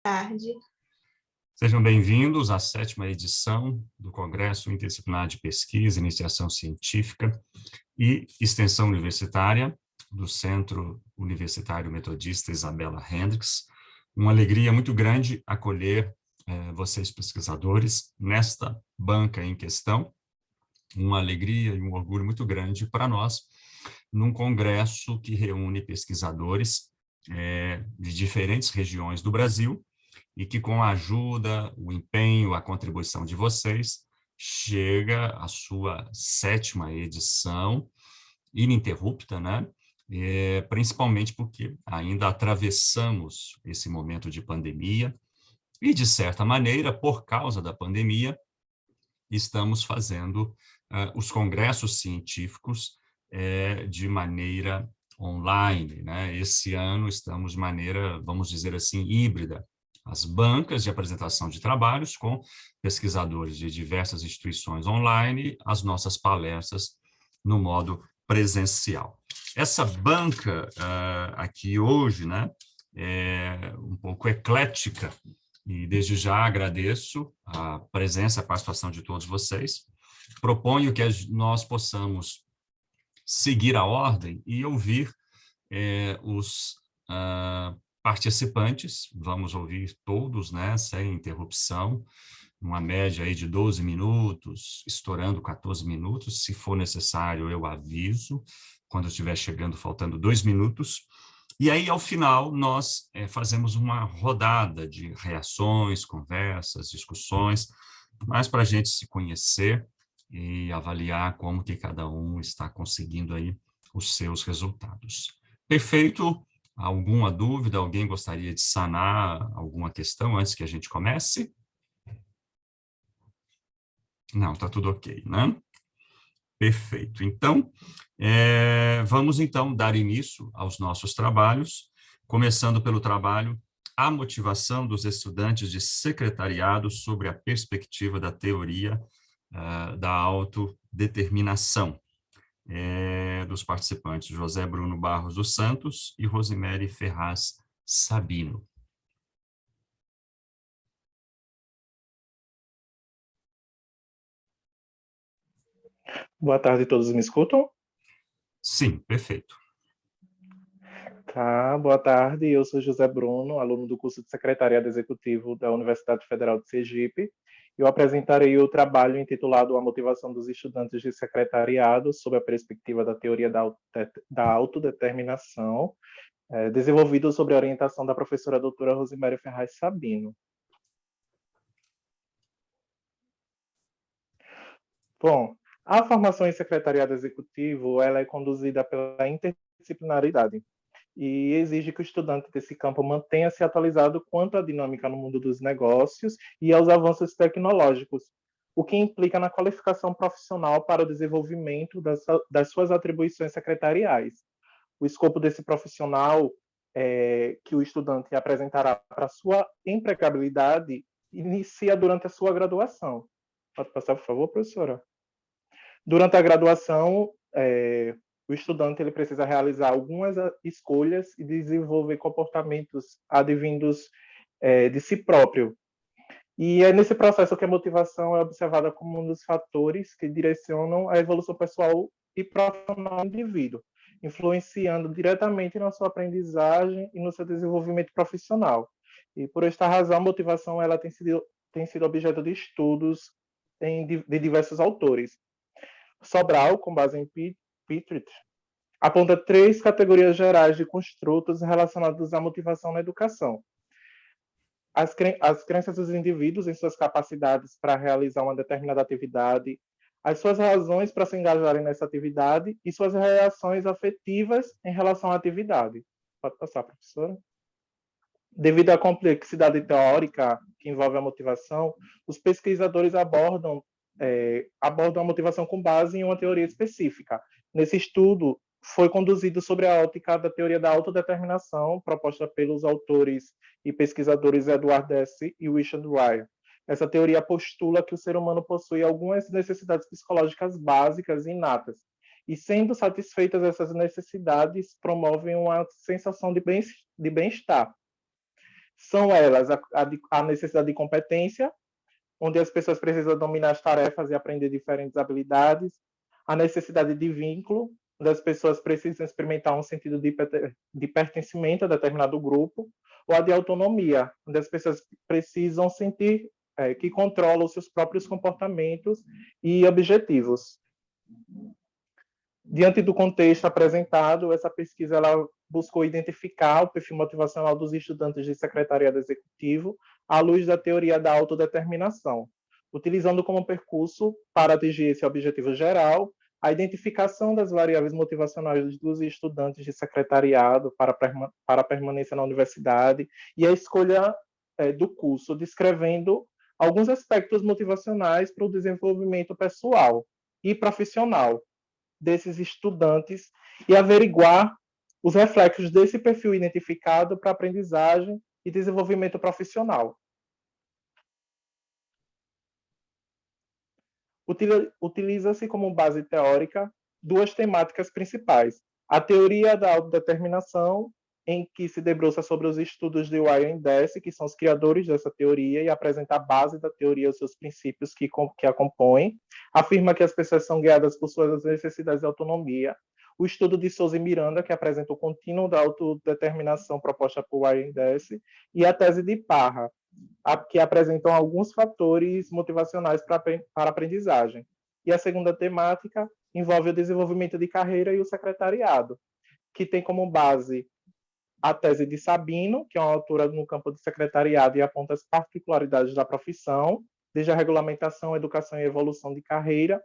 Tarde. Sejam bem-vindos à 7ª edição do Congresso Interdisciplinar de Pesquisa, Iniciação Científica e Extensão Universitária do Centro Universitário Metodista Isabela Hendricks. Uma alegria muito grande acolher vocês pesquisadores nesta banca em questão. Uma alegria e um orgulho muito grande para nós, num congresso que reúne pesquisadores de diferentes regiões do Brasil, e que com a ajuda, o empenho, a contribuição de vocês, chega à sua 7ª edição, ininterrupta, né? Principalmente porque ainda atravessamos esse momento de pandemia e, de certa maneira, por causa da pandemia, estamos fazendo os congressos científicos de maneira online, né? Esse ano estamos de maneira, vamos dizer assim, híbrida. As bancas de apresentação de trabalhos com pesquisadores de diversas instituições online, as nossas palestras no modo presencial. Essa banca aqui hoje, né, é um pouco eclética, e desde já agradeço a presença e a participação de todos vocês. Proponho que nós possamos seguir a ordem e ouvir os participantes. Vamos ouvir todos, né, sem interrupção, uma média aí de 12 minutos, estourando 14 minutos. Se for necessário, eu aviso, quando estiver chegando, faltando 2 minutos. E aí, ao final, nós fazemos uma rodada de reações, conversas, discussões, mais para a gente se conhecer e avaliar como que cada um está conseguindo aí os seus resultados. Perfeito? Alguma dúvida? Alguém gostaria de sanar alguma questão antes que a gente comece? Não, está tudo ok, né? Perfeito. Então, vamos então dar início aos nossos trabalhos, começando pelo trabalho A Motivação dos Estudantes de Secretariado sobre a Perspectiva da Teoria da Autodeterminação, dos participantes José Bruno Barros dos Santos e Rosemary Ferraz Sabino. Boa tarde, todos me escutam? Sim, perfeito. Tá, boa tarde, eu sou José Bruno, aluno do curso de Secretariado Executivo da Universidade Federal de Sergipe. Eu apresentarei o trabalho intitulado A Motivação dos Estudantes de Secretariado sob a Perspectiva da Teoria da Autodeterminação, desenvolvido sob a orientação da professora doutora Rosemary Ferraz Sabino. Bom, a formação em secretariado executivo ela é conduzida pela interdisciplinaridade e exige que o estudante desse campo mantenha-se atualizado quanto à dinâmica no mundo dos negócios e aos avanços tecnológicos, o que implica na qualificação profissional para o desenvolvimento das suas atribuições secretariais. O escopo desse profissional que o estudante apresentará para sua empregabilidade inicia durante a sua graduação. Pode passar, por favor, professora? Durante a graduação, o estudante ele precisa realizar algumas escolhas e desenvolver comportamentos advindos de si próprio. E é nesse processo que a motivação é observada como um dos fatores que direcionam a evolução pessoal e profissional do indivíduo, influenciando diretamente na sua aprendizagem e no seu desenvolvimento profissional. E por esta razão, a motivação ela tem sido objeto de estudos de diversos autores. Sobral, com base em Pittrit, aponta 3 categorias gerais de construtos relacionados à motivação na educação. As crenças dos indivíduos em suas capacidades para realizar uma determinada atividade, as suas razões para se engajarem nessa atividade e suas reações afetivas em relação à atividade. Pode passar, professora? Devido à complexidade teórica que envolve a motivação, os pesquisadores abordam a motivação com base em uma teoria específica. Nesse estudo, foi conduzido sobre a ótica da teoria da autodeterminação, proposta pelos autores e pesquisadores Edward Deci e Richard Ryan. Essa teoria postula que o ser humano possui algumas necessidades psicológicas básicas e inatas, e sendo satisfeitas essas necessidades, promovem uma sensação de bem-estar. São elas a necessidade de competência, onde as pessoas precisam dominar as tarefas e aprender diferentes habilidades, a necessidade de vínculo, onde as pessoas precisam experimentar um sentido de pertencimento a determinado grupo, ou a de autonomia, onde as pessoas precisam sentir que controlam os seus próprios comportamentos e objetivos. Diante do contexto apresentado, essa pesquisa ela buscou identificar o perfil motivacional dos estudantes de secretariado executivo à luz da teoria da autodeterminação, utilizando como percurso, para atingir esse objetivo geral, a identificação das variáveis motivacionais dos estudantes de secretariado para a permanência na universidade e a escolha do curso, descrevendo alguns aspectos motivacionais para o desenvolvimento pessoal e profissional desses estudantes e averiguar os reflexos desse perfil identificado para aprendizagem e desenvolvimento profissional. Utiliza-se como base teórica duas temáticas principais. A teoria da autodeterminação, em que se debruça sobre os estudos de Ryan Deci, que são os criadores dessa teoria, e apresenta a base da teoria, os seus princípios que a compõem. Afirma que as pessoas são guiadas por suas necessidades de autonomia. O estudo de Souza e Miranda, que apresenta o contínuo da autodeterminação proposta por Ryan Deci, e a tese de Parra, que apresentam alguns fatores motivacionais para a aprendizagem. E a segunda temática envolve o desenvolvimento de carreira e o secretariado, que tem como base a tese de Sabino, que é uma autora no campo do secretariado e aponta as particularidades da profissão, desde a regulamentação, educação e evolução de carreira.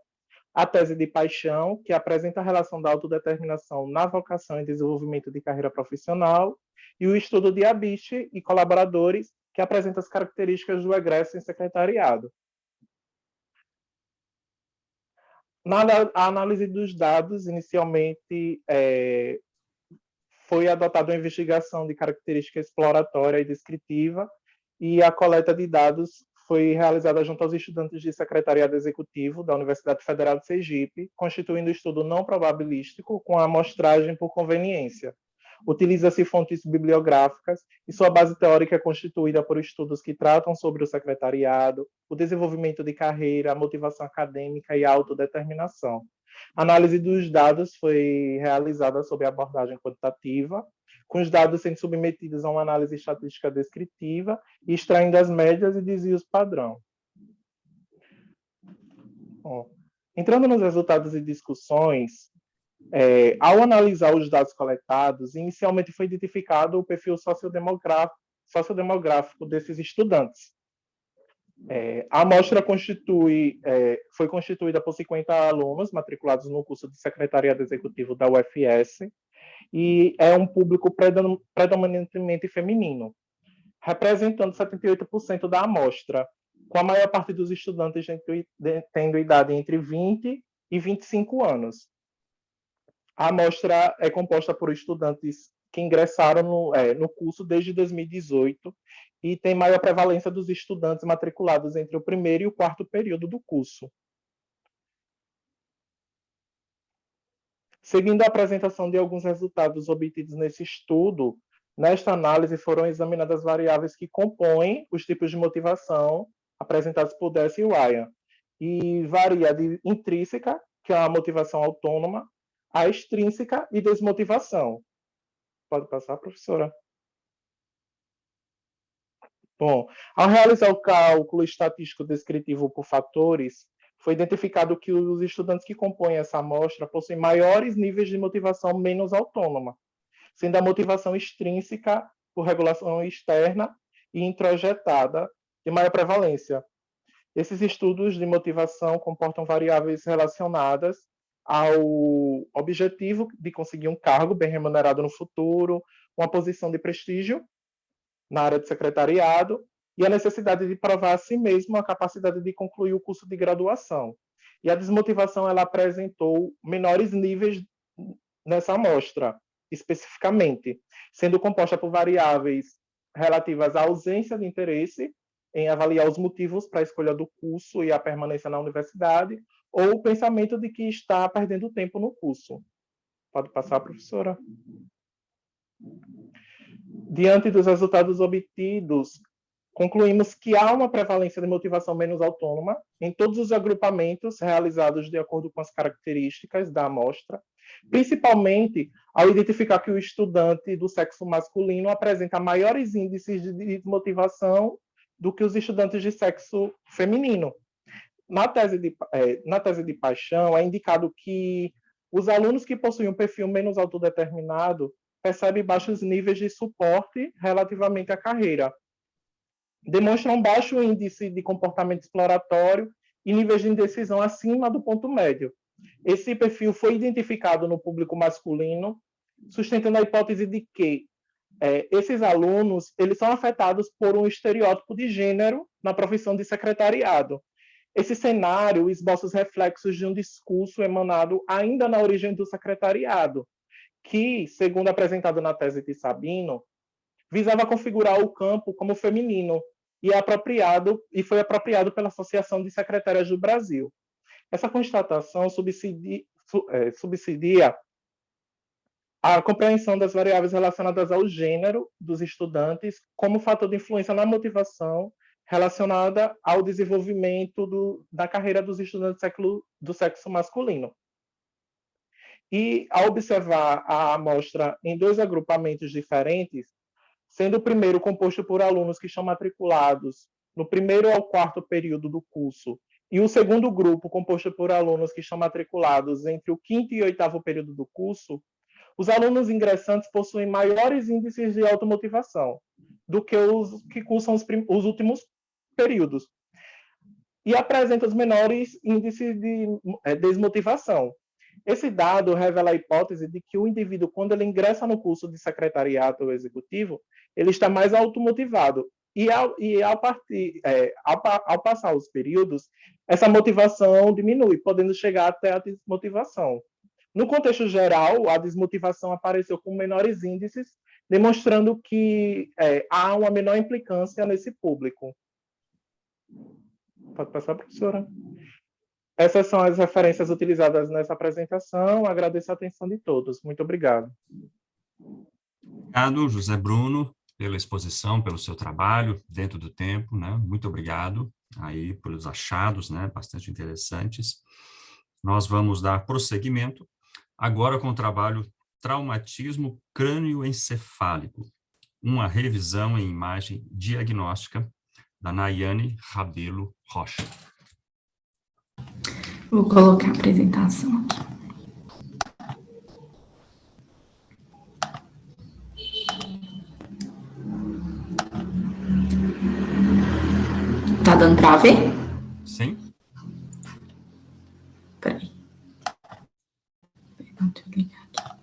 A tese de Paixão, que apresenta a relação da autodeterminação na vocação e desenvolvimento de carreira profissional. E o estudo de Abiche e colaboradores, que apresenta as características do egresso em secretariado. A análise dos dados, inicialmente, foi adotada uma investigação de característica exploratória e descritiva, e a coleta de dados foi realizada junto aos estudantes de secretariado executivo da Universidade Federal de Sergipe, constituindo estudo não probabilístico com a amostragem por conveniência. Utiliza-se fontes bibliográficas e sua base teórica é constituída por estudos que tratam sobre o secretariado, o desenvolvimento de carreira, a motivação acadêmica e a autodeterminação. A análise dos dados foi realizada sob abordagem quantitativa, com os dados sendo submetidos a uma análise estatística descritiva e extraindo as médias e desvios padrão. Bom, entrando nos resultados e discussões, ao analisar os dados coletados, inicialmente foi identificado o perfil sociodemográfico desses estudantes. A amostra foi constituída por 50 alunos matriculados no curso de secretariado executivo da UFS e é um público predominantemente feminino, representando 78% da amostra, com a maior parte dos estudantes tendo idade entre 20 e 25 anos. A amostra é composta por estudantes que ingressaram no curso desde 2018 e tem maior prevalência dos estudantes matriculados entre o primeiro e o quarto período do curso. Seguindo a apresentação de alguns resultados obtidos nesse estudo, nesta análise foram examinadas variáveis que compõem os tipos de motivação apresentados por Deci e Ryan, e varia de intrínseca, que é a motivação autônoma, a extrínseca e desmotivação. Pode passar, professora? Bom, ao realizar o cálculo estatístico descritivo por fatores, foi identificado que os estudantes que compõem essa amostra possuem maiores níveis de motivação menos autônoma, sendo a motivação extrínseca por regulação externa e introjetada de maior prevalência. Esses estudos de motivação comportam variáveis relacionadas ao objetivo de conseguir um cargo bem remunerado no futuro, uma posição de prestígio na área de secretariado e a necessidade de provar a si mesmo a capacidade de concluir o curso de graduação. E a desmotivação ela apresentou menores níveis nessa amostra, especificamente, sendo composta por variáveis relativas à ausência de interesse em avaliar os motivos para a escolha do curso e a permanência na universidade, ou o pensamento de que está perdendo tempo no curso. Pode passar, professora? Diante dos resultados obtidos, concluímos que há uma prevalência de motivação menos autônoma em todos os agrupamentos realizados de acordo com as características da amostra, principalmente ao identificar que o estudante do sexo masculino apresenta maiores índices de desmotivação do que os estudantes de sexo feminino. Na tese de paixão, é indicado que os alunos que possuem um perfil menos autodeterminado percebem baixos níveis de suporte relativamente à carreira, demonstram baixo índice de comportamento exploratório e níveis de indecisão acima do ponto médio. Esse perfil foi identificado no público masculino, sustentando a hipótese de que esses alunos eles são afetados por um estereótipo de gênero na profissão de secretariado. Esse cenário esboça os reflexos de um discurso emanado ainda na origem do secretariado, que, segundo apresentado na tese de Sabino, visava configurar o campo como feminino e foi apropriado pela Associação de Secretárias do Brasil. Essa constatação subsidia a compreensão das variáveis relacionadas ao gênero dos estudantes como fator de influência na motivação relacionada ao desenvolvimento da carreira dos estudantes do sexo masculino. E, ao observar a amostra em dois agrupamentos diferentes, sendo o primeiro composto por alunos que estão matriculados no primeiro ao quarto período do curso, e o segundo grupo composto por alunos que estão matriculados entre o quinto e oitavo período do curso, os alunos ingressantes possuem maiores índices de automotivação do que os que cursam os últimos períodos, e apresentam os menores índices de desmotivação. Esse dado revela a hipótese de que o indivíduo, quando ele ingressa no curso de secretariado executivo, ele está mais automotivado. E ao passar os períodos, essa motivação diminui, podendo chegar até a desmotivação. No contexto geral, a desmotivação apareceu com menores índices, demonstrando que há uma menor implicância nesse público. Pode passar, professora? Essas são as referências utilizadas nessa apresentação. Agradeço a atenção de todos. Muito obrigado. Obrigado, José Bruno, pela exposição, pelo seu trabalho dentro do tempo, né? Muito obrigado aí pelos achados, né? Bastante interessantes. Nós vamos dar prosseguimento agora com o trabalho Traumatismo Crânioencefálico, uma revisão em imagem diagnóstica, da Nayane Rabelo Rocha. Vou colocar a apresentação aqui. Tá dando para ver? Sim. Peraí. Não, deixa eu ligar aqui.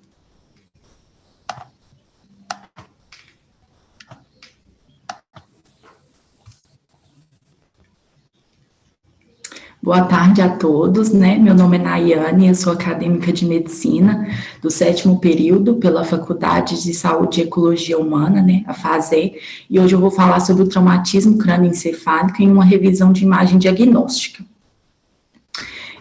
Boa tarde a todos, né? Meu nome é Nayane, eu sou acadêmica de medicina do 7º período pela Faculdade de Saúde e Ecologia Humana, né? A FASE, e hoje eu vou falar sobre o traumatismo crânioencefálico em uma revisão de imagem diagnóstica.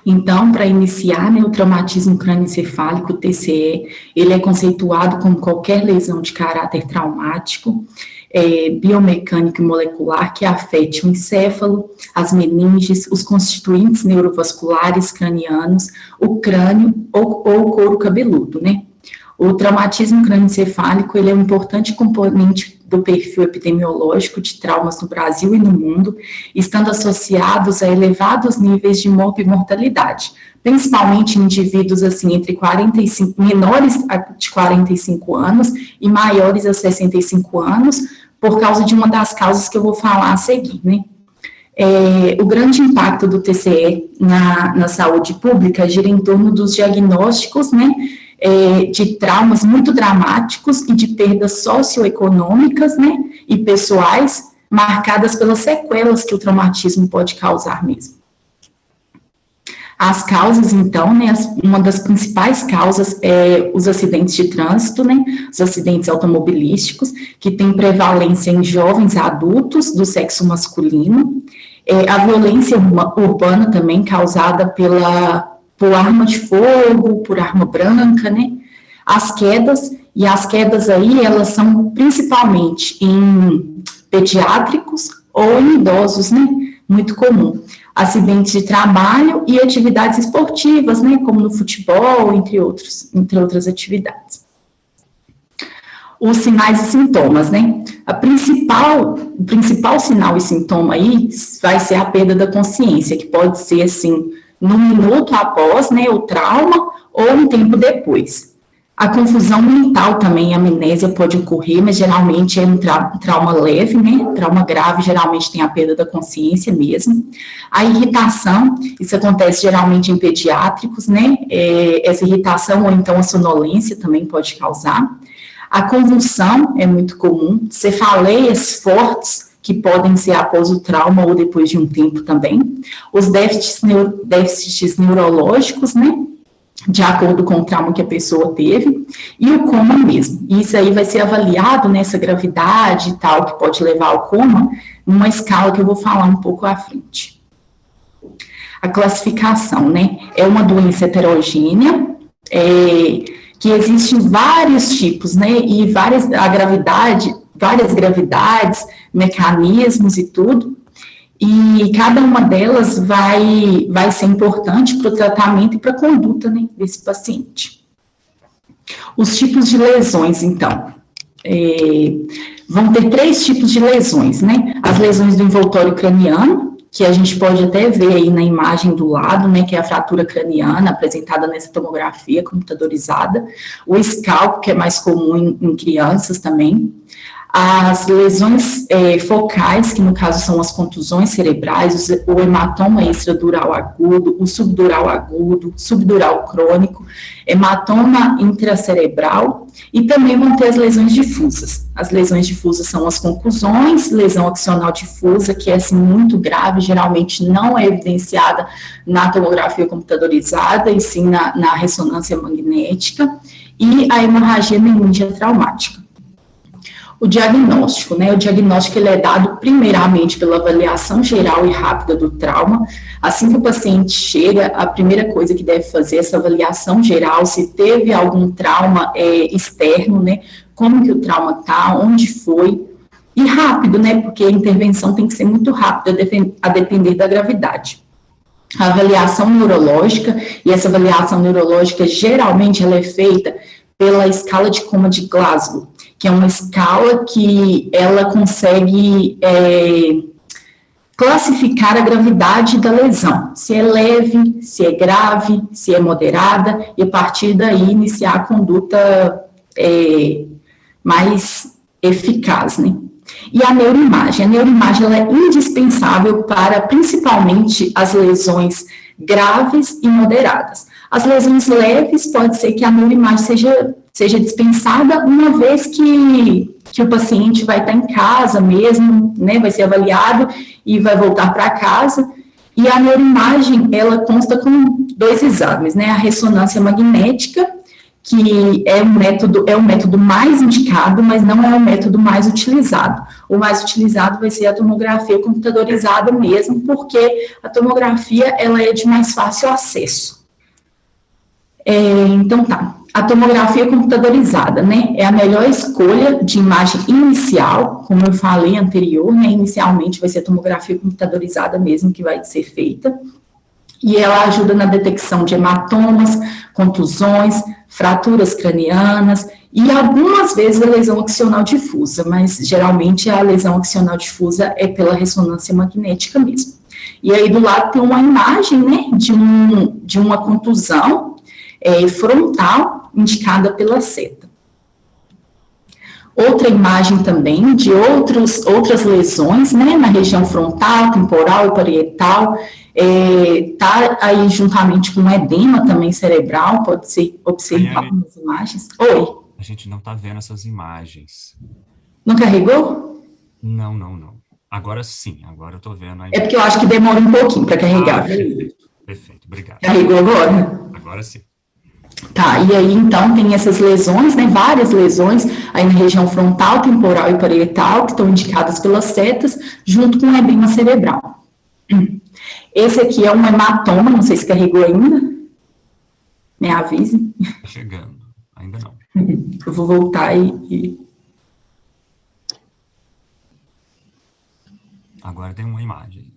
Então, para iniciar, né, o traumatismo crânioencefálico, o TCE, ele é conceituado como qualquer lesão de caráter traumático, biomecânico e molecular que afete o encéfalo, as meninges, os constituintes neurovasculares cranianos, o crânio ou o couro cabeludo, né? O traumatismo crânioencefálico, ele é um importante componente do perfil epidemiológico de traumas no Brasil e no mundo, estando associados a elevados níveis de mortalidade, principalmente em indivíduos assim entre menores de 45 anos e maiores a 65 anos, por causa de uma das causas que eu vou falar a seguir, né? O grande impacto do TCE na saúde pública gira em torno dos diagnósticos, né, de traumas muito dramáticos e de perdas socioeconômicas, né, e pessoais, marcadas pelas sequelas que o traumatismo pode causar mesmo. As causas, então, né, uma das principais causas é os acidentes de trânsito, né, os acidentes automobilísticos, que tem prevalência em jovens adultos do sexo masculino, a violência urbana também causada por arma de fogo, por arma branca, né, as quedas E as quedas aí, elas são principalmente em pediátricos ou em idosos, né? Muito comum. Acidentes de trabalho e atividades esportivas, né? Como no futebol, entre outras atividades. Os sinais e sintomas, né? O principal sinal e sintoma aí vai ser a perda da consciência, que pode ser, assim, no minuto após, né, o trauma, ou um tempo depois. A confusão mental também, a amnésia pode ocorrer, mas geralmente é um trauma leve, né? Trauma grave geralmente tem a perda da consciência mesmo. A irritação, isso acontece geralmente em pediátricos, né? Essa irritação ou então a sonolência também pode causar. A convulsão é muito comum, cefaleias fortes, que podem ser após o trauma ou depois de um tempo também. Os déficits neurológicos, né? De acordo com o trauma que a pessoa teve, e o coma mesmo. E isso aí vai ser avaliado nessa gravidade e tal, que pode levar ao coma, numa escala que eu vou falar um pouco à frente. A classificação, né? É uma doença heterogênea, que existem vários tipos, né? E várias gravidades, mecanismos e tudo. E cada uma delas vai ser importante para o tratamento e para a conduta, né, desse paciente. Os tipos de lesões, então. Vão ter 3 tipos de lesões, né? As lesões do envoltório craniano, que a gente pode até ver aí na imagem do lado, né, que é a fratura craniana apresentada nessa tomografia computadorizada. O escalpo, que é mais comum em crianças também. As lesões focais, que no caso são as contusões cerebrais, o hematoma extradural agudo, o subdural agudo, subdural crônico, hematoma intracerebral, e também vão ter as lesões difusas. As lesões difusas são as conclusões, lesão axonal difusa, que é assim muito grave, geralmente não é evidenciada na tomografia computadorizada, e sim na ressonância magnética, e a hemorragia meningea traumática. O diagnóstico, né? O diagnóstico ele é dado primeiramente pela avaliação geral e rápida do trauma. Assim que o paciente chega, a primeira coisa que deve fazer é essa avaliação geral, se teve algum trauma externo, né? Como que o trauma está, onde foi, e rápido, né? Porque a intervenção tem que ser muito rápida, a depender da gravidade. A avaliação neurológica, e essa avaliação neurológica geralmente ela é feita pela escala de coma de Glasgow, que é uma escala que ela consegue classificar a gravidade da lesão, se é leve, se é grave, se é moderada, e a partir daí iniciar a conduta mais eficaz, né? E a neuroimagem ela é indispensável para, principalmente, as lesões graves e moderadas. As lesões leves, pode ser que a neuroimagem seja dispensada, uma vez que o paciente vai estar em casa mesmo, né, vai ser avaliado e vai voltar para casa. E a neuroimagem, ela consta com 2 exames, né, a ressonância magnética, que é o método mais indicado, mas não é o método mais utilizado. O mais utilizado vai ser a tomografia computadorizada mesmo, porque a tomografia, ela é de mais fácil acesso. Então tá, a tomografia computadorizada, né, é a melhor escolha de imagem inicial, como eu falei anterior, né, inicialmente vai ser a tomografia computadorizada mesmo que vai ser feita, e ela ajuda na detecção de hematomas, contusões, fraturas cranianas, e algumas vezes a lesão axonal difusa, mas geralmente a lesão axonal difusa é pela ressonância magnética mesmo. E aí do lado tem uma imagem, né, de uma contusão, frontal, indicada pela seta. Outra imagem também de outras lesões, né, na região frontal, temporal e parietal, tá aí juntamente com edema também cerebral, pode ser observado nas imagens. Oi? A gente não está vendo essas imagens. Não carregou? Não. Agora sim, agora eu estou vendo. É porque eu acho que demora um pouquinho para carregar. Perfeito, obrigado. Carregou agora? Agora sim. Tá, e aí então tem essas lesões, né, várias lesões aí na região frontal, temporal e parietal, que estão indicadas pelas setas, junto com o edema cerebral. Esse aqui é um hematoma, não sei se carregou ainda, me avise. Chegando, ainda não. Eu vou voltar Agora tem uma imagem.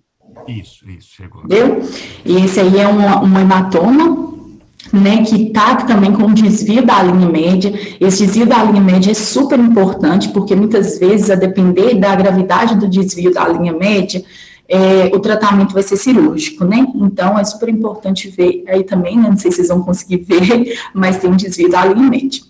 Isso, chegou. Entendeu? E esse aí é um hematoma, né, que está também com desvio da linha média. Esse desvio da linha média é super importante, porque muitas vezes, a depender da gravidade do desvio da linha média, o tratamento vai ser cirúrgico, né? Então, é super importante ver aí também, né, não sei se vocês vão conseguir ver, mas tem um desvio da linha média.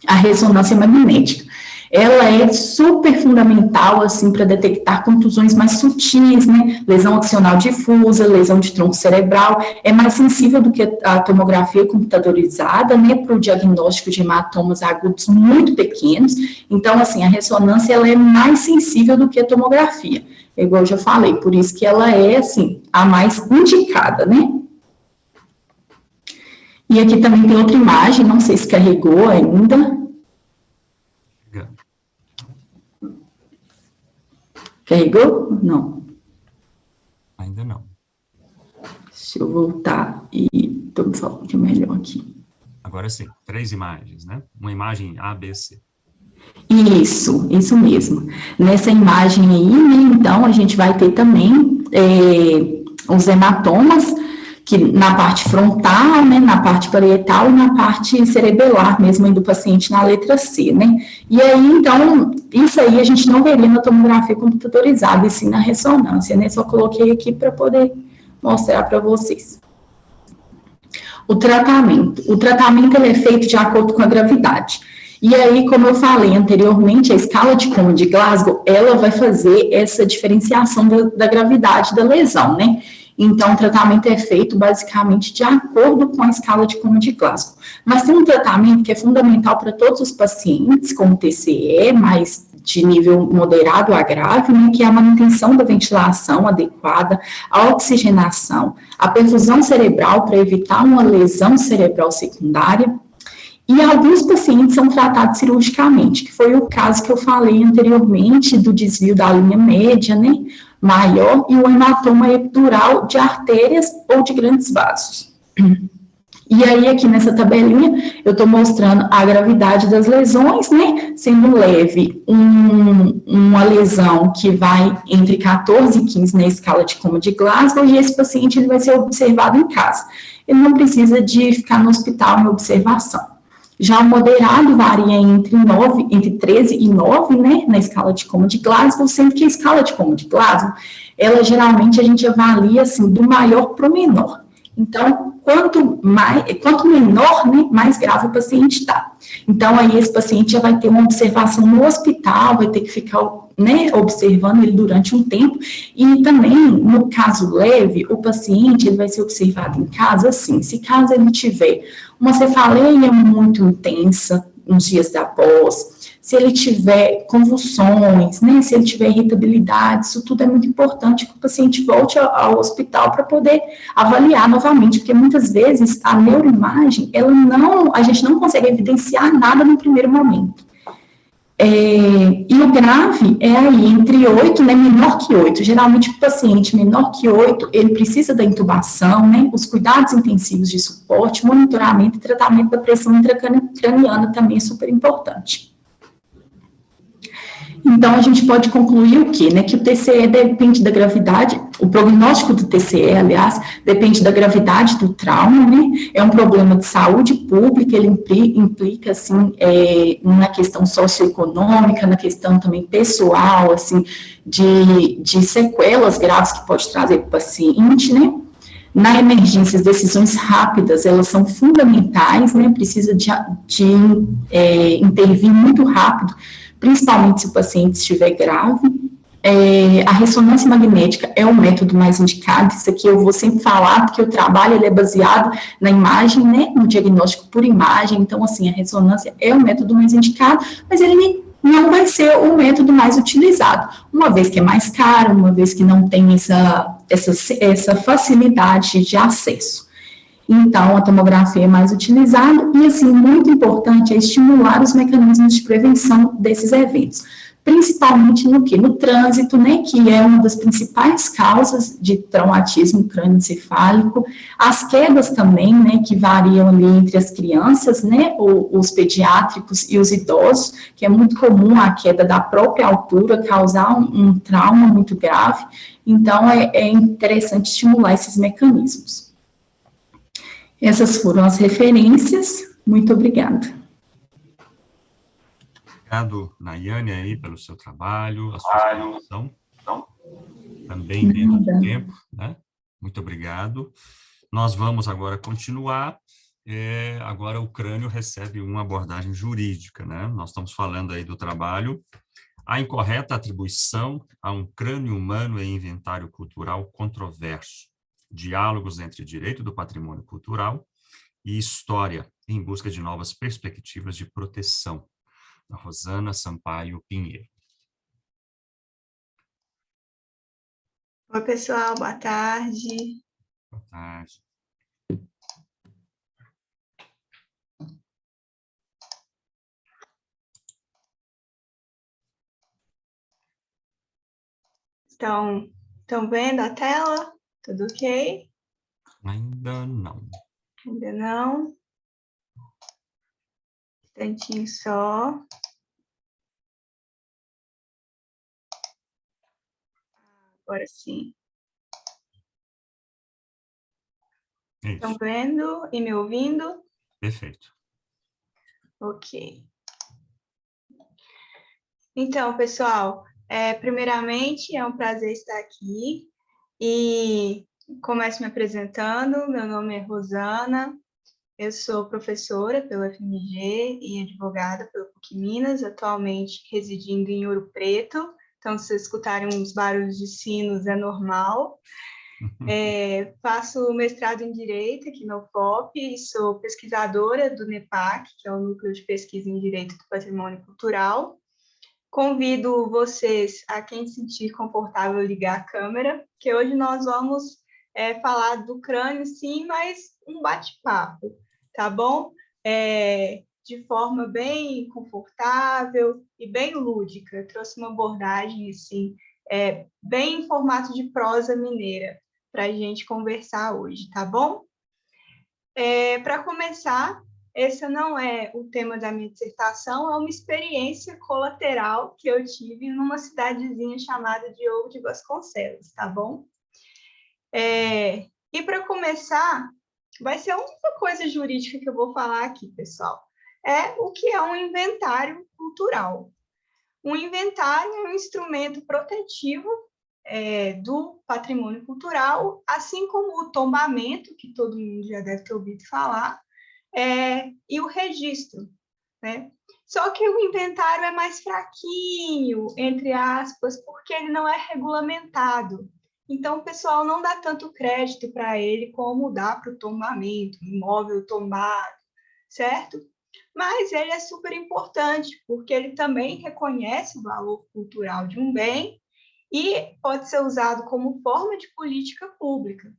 A ressonância magnética. Ela é super fundamental, assim, para detectar contusões mais sutis, né, lesão axial difusa, lesão de tronco cerebral, é mais sensível do que a tomografia computadorizada, né, para o diagnóstico de hematomas agudos muito pequenos. Então, assim, a ressonância, ela é mais sensível do que a tomografia, igual eu já falei, por isso que ela é, assim, a mais indicada, né. E aqui também tem outra imagem, não sei se carregou ainda. Carregou? Não. Ainda não. Deixa eu voltar e estou me falando que é melhor aqui. Agora sim, 3 imagens, né? Uma imagem A, B, C. Isso mesmo. Nessa imagem aí, né, então, a gente vai ter também os hematomas, que na parte frontal, né, na parte parietal e na parte cerebelar mesmo aí do paciente na letra C, né. E aí, então, isso aí a gente não veria na tomografia computadorizada, e sim na ressonância, né, só coloquei aqui para poder mostrar para vocês. O tratamento ele é feito de acordo com a gravidade. E aí, como eu falei anteriormente, a escala de Coma de Glasgow, ela vai fazer essa diferenciação da gravidade da lesão, né. Então, o tratamento é feito basicamente de acordo com a escala de Coma de Glasgow. Mas tem um tratamento que é fundamental para todos os pacientes, como TCE, mas de nível moderado a grave, né, que é a manutenção da ventilação adequada, a oxigenação, a perfusão cerebral para evitar uma lesão cerebral secundária. E alguns pacientes são tratados cirurgicamente, que foi o caso que eu falei anteriormente do desvio da linha média, né, maior, e o hematoma epidural de artérias ou de grandes vasos. E aí, aqui nessa tabelinha, eu estou mostrando a gravidade das lesões, né, sendo leve, uma lesão que vai entre 14 e 15 na escala de Coma de Glasgow, e esse paciente ele vai ser observado em casa. Ele não precisa de ficar no hospital em observação. Já o moderado varia entre 13 e 9, né, na escala de Coma de Glasgow, sendo que a escala de Coma de Glasgow, ela geralmente a gente avalia, assim, do maior para o menor. Então, quanto menor, né, mais grave o paciente está. Então, aí esse paciente já vai ter uma observação no hospital, vai ter que ficar, né, observando ele durante um tempo, e também, no caso leve, o paciente ele vai ser observado em casa, assim, se caso ele tiver uma cefaleia muito intensa, uns dias após, se ele tiver convulsões, né, se ele tiver irritabilidade, isso tudo é muito importante que o paciente volte ao hospital para poder avaliar novamente, porque muitas vezes a neuroimagem, a gente não consegue evidenciar nada no primeiro momento. E o grave é aí entre 8, né, menor que 8. Geralmente o paciente menor que 8, ele precisa da intubação, né, os cuidados intensivos de suporte, monitoramento e tratamento da pressão intracraniana também é super importante. Então, a gente pode concluir o quê? Né? Que o TCE depende da gravidade, o prognóstico do TCE, aliás, depende da gravidade do trauma, né? É um problema de saúde pública, ele implica, assim, na questão socioeconômica, na questão também pessoal, assim, de sequelas graves que pode trazer para o paciente, né? Na emergência, as decisões rápidas, elas são fundamentais, né? Precisa de intervir muito rápido, principalmente se o paciente estiver grave. A ressonância magnética é o método mais indicado, isso aqui eu vou sempre falar, porque o trabalho ele é baseado na imagem, né, no diagnóstico por imagem, então, assim, a ressonância é o método mais indicado, mas ele não vai ser o método mais utilizado, uma vez que é mais caro, uma vez que não tem essa facilidade de acesso. Então, a tomografia é mais utilizada e, assim, muito importante é estimular os mecanismos de prevenção desses eventos, principalmente no que? No trânsito, né, que é uma das principais causas de traumatismo crânioencefálico, as quedas também, né, que variam ali entre as crianças, né, os pediátricos e os idosos, que é muito comum a queda da própria altura causar um trauma muito grave, então é interessante estimular esses mecanismos. Essas foram as referências, muito obrigada. Obrigado, Nayane, aí, pelo seu trabalho, a sua explicação. Também dentro do tempo, né? Muito obrigado. Nós vamos agora continuar. Agora o crânio recebe uma abordagem jurídica, né? Nós estamos falando aí do trabalho. A incorreta atribuição a um crânio humano em inventário cultural controverso. Diálogos entre direito do patrimônio cultural e história, em busca de novas perspectivas de proteção. A Rosana Sampaio Pinheiro. Oi, pessoal, boa tarde. Boa tarde. Estão vendo a tela? Tudo ok? Ainda não. Ainda não? Um instantinho só. Agora sim. Estão vendo e me ouvindo? Perfeito. Ok. Então, pessoal, primeiramente é um prazer estar aqui e começo me apresentando. Meu nome é Rosana, eu sou professora pela FMG e advogada pela PUC Minas, atualmente residindo em Ouro Preto. Então, se vocês escutarem uns barulhos de sinos, é normal. Faço mestrado em Direito aqui na UFOP e sou pesquisadora do NEPAC, que é o Núcleo de Pesquisa em Direito do Patrimônio Cultural. Convido vocês a quem se sentir confortável ligar a câmera, que hoje nós vamos falar do crânio, sim, mas um bate-papo, tá bom? De forma bem confortável e bem lúdica. Eu trouxe uma abordagem, assim, bem em formato de prosa mineira, para a gente conversar hoje, tá bom? Para começar, esse não é o tema da minha dissertação, é uma experiência colateral que eu tive numa cidadezinha chamada Diogo de Vasconcelos, tá bom? E para começar, vai ser a única coisa jurídica que eu vou falar aqui, pessoal. O que é um inventário cultural. Um inventário é um instrumento protetivo do patrimônio cultural, assim como o tombamento, que todo mundo já deve ter ouvido falar, e o registro, né? Só que o inventário é mais fraquinho, entre aspas, porque ele não é regulamentado. Então, o pessoal não dá tanto crédito para ele como dá para o tombamento, imóvel tombado, certo? Mas ele é super importante, porque ele também reconhece o valor cultural de um bem e pode ser usado como forma de política pública.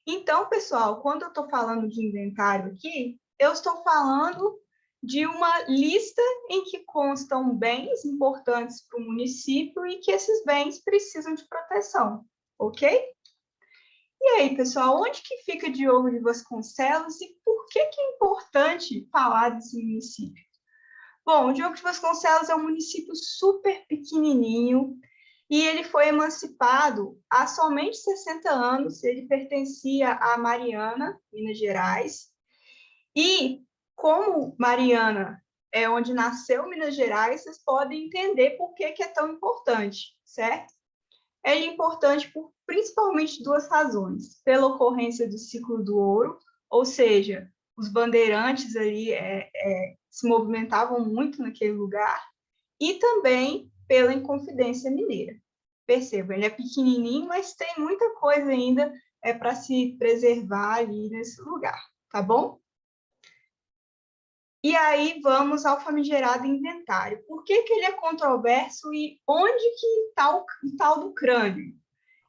Então, pessoal, quando eu estou falando de inventário aqui, eu estou falando de uma lista em que constam bens importantes para o município e que esses bens precisam de proteção, ok? E aí, pessoal, onde que fica Diogo de Vasconcelos e por que é importante falar desse município? Bom, Diogo de Vasconcelos é um município super pequenininho, e ele foi emancipado há somente 60 anos, ele pertencia a Mariana, Minas Gerais, e como Mariana é onde nasceu Minas Gerais, vocês podem entender por que é tão importante, certo? Ele é importante por principalmente duas razões, pela ocorrência do ciclo do ouro, ou seja, os bandeirantes ali se movimentavam muito naquele lugar, e também pela Inconfidência Mineira. Perceba, ele é pequenininho, mas tem muita coisa ainda para se preservar ali nesse lugar, tá bom? E aí vamos ao famigerado inventário. Por que ele é controverso e onde que está o tal do crânio?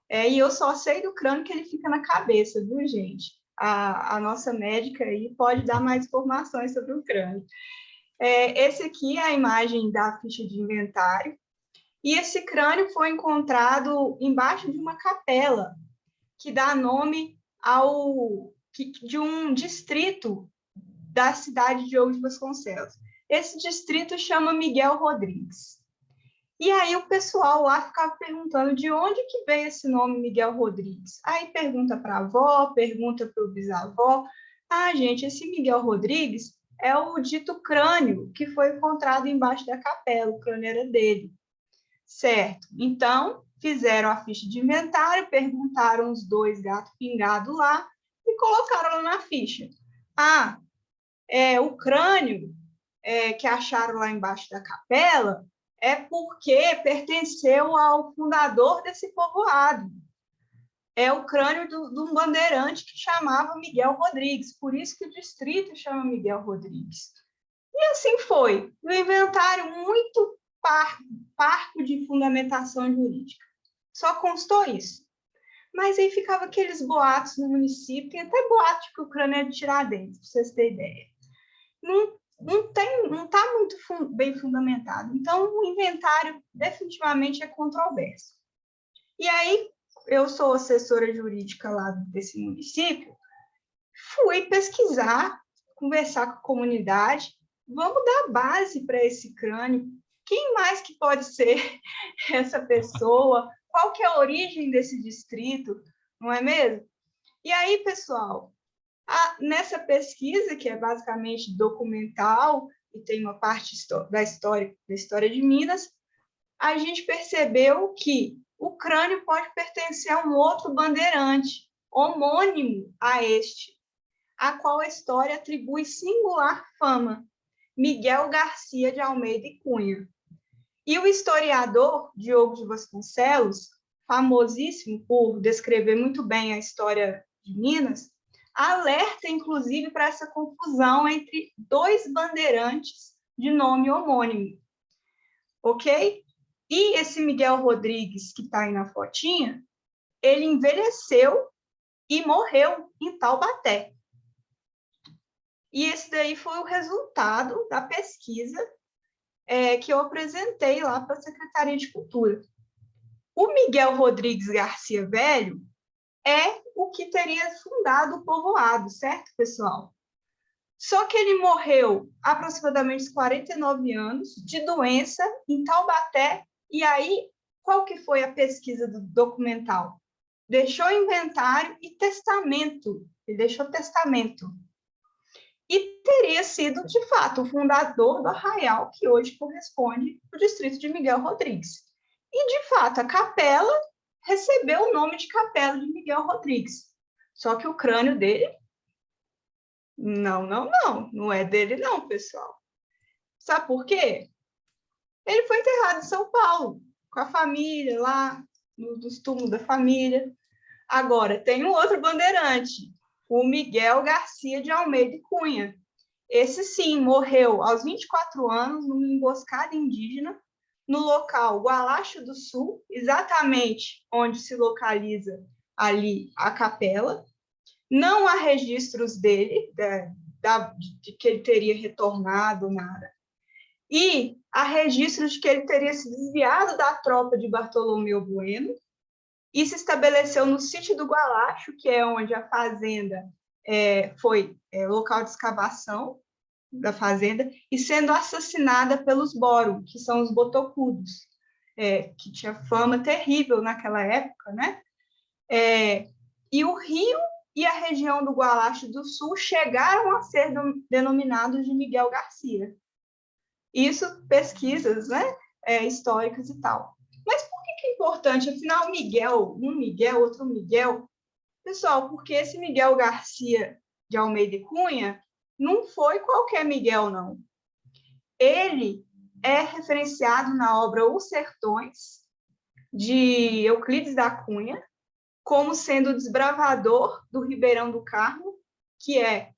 E eu só sei do crânio que ele fica na cabeça, viu, gente? A nossa médica aí pode dar mais informações sobre o crânio. Esse aqui é a imagem da ficha de inventário. E esse crânio foi encontrado embaixo de uma capela, que dá nome de um distrito da cidade de Diogo de Vasconcelos. Esse distrito chama Miguel Rodrigues. E aí o pessoal lá ficava perguntando de onde que veio esse nome Miguel Rodrigues. Aí pergunta para a avó, pergunta para o bisavó. Ah, gente, esse Miguel Rodrigues é o dito crânio que foi encontrado embaixo da capela, o crânio era dele. Certo. Então, fizeram a ficha de inventário, perguntaram os 2 gatos pingados lá e colocaram lá na ficha. Ah, o crânio que acharam lá embaixo da capela é porque pertenceu ao fundador desse povoado. É o crânio de um bandeirante que chamava Miguel Rodrigues, por isso que o distrito chama Miguel Rodrigues. E assim foi. Um inventário muito parco de fundamentação jurídica. Só constou isso. Mas aí ficava aqueles boatos no município, tem até boato que o crânio é de Tiradentes, para vocês terem ideia. Não está muito bem fundamentado. Então, o inventário definitivamente é controverso. E aí, eu sou assessora jurídica lá desse município, fui pesquisar, conversar com a comunidade, vamos dar base para esse crânio. Quem mais que pode ser essa pessoa? Qual que é a origem desse distrito? Não é mesmo? E aí, pessoal, nessa pesquisa, que é basicamente documental, e tem uma parte da história de Minas, a gente percebeu que o crânio pode pertencer a um outro bandeirante, homônimo a este, a qual a história atribui singular fama, Miguel Garcia de Almeida e Cunha. E o historiador Diogo de Vasconcelos, famosíssimo por descrever muito bem a história de Minas, alerta, inclusive, para essa confusão entre 2 bandeirantes de nome homônimo. Ok? E esse Miguel Rodrigues, que está aí na fotinha, ele envelheceu e morreu em Taubaté. E esse daí foi o resultado da pesquisa que eu apresentei lá para a Secretaria de Cultura. O Miguel Rodrigues Garcia Velho é o que teria fundado o povoado, certo, pessoal? Só que ele morreu aproximadamente aos 49 anos de doença em Taubaté. E aí, qual que foi a pesquisa do documental? Deixou inventário e testamento. Ele deixou testamento. E teria sido, de fato, o fundador do arraial que hoje corresponde ao distrito de Miguel Rodrigues. E, de fato, a capela recebeu o nome de Capela de Miguel Rodrigues. Só que o crânio dele, não é dele não, pessoal. Sabe por quê? Ele foi enterrado em São Paulo, com a família lá, nos túmulos da família. Agora, tem um outro bandeirante, o Miguel Garcia de Almeida e Cunha. Esse, sim, morreu aos 24 anos numa emboscada indígena no local Gualacho do Sul, exatamente onde se localiza ali a capela. Não há registros dele, de que ele teria retornado, nada. E há registros de que ele teria se desviado da tropa de Bartolomeu Bueno e se estabeleceu no sítio do Gualacho, que é onde a fazenda foi local de escavação da fazenda, e sendo assassinada pelos Borum, que são os botocudos, que tinha fama terrível naquela época, né? E o rio e a região do Gualacho do Sul chegaram a ser denominados de Miguel Garcia. Isso, pesquisas, né, históricas e tal. Mas por que é importante? Afinal, Miguel, um Miguel, outro Miguel. Pessoal, porque esse Miguel Garcia de Almeida e Cunha não foi qualquer Miguel, não. Ele é referenciado na obra Os Sertões, de Euclides da Cunha, como sendo o desbravador do Ribeirão do Carmo, que é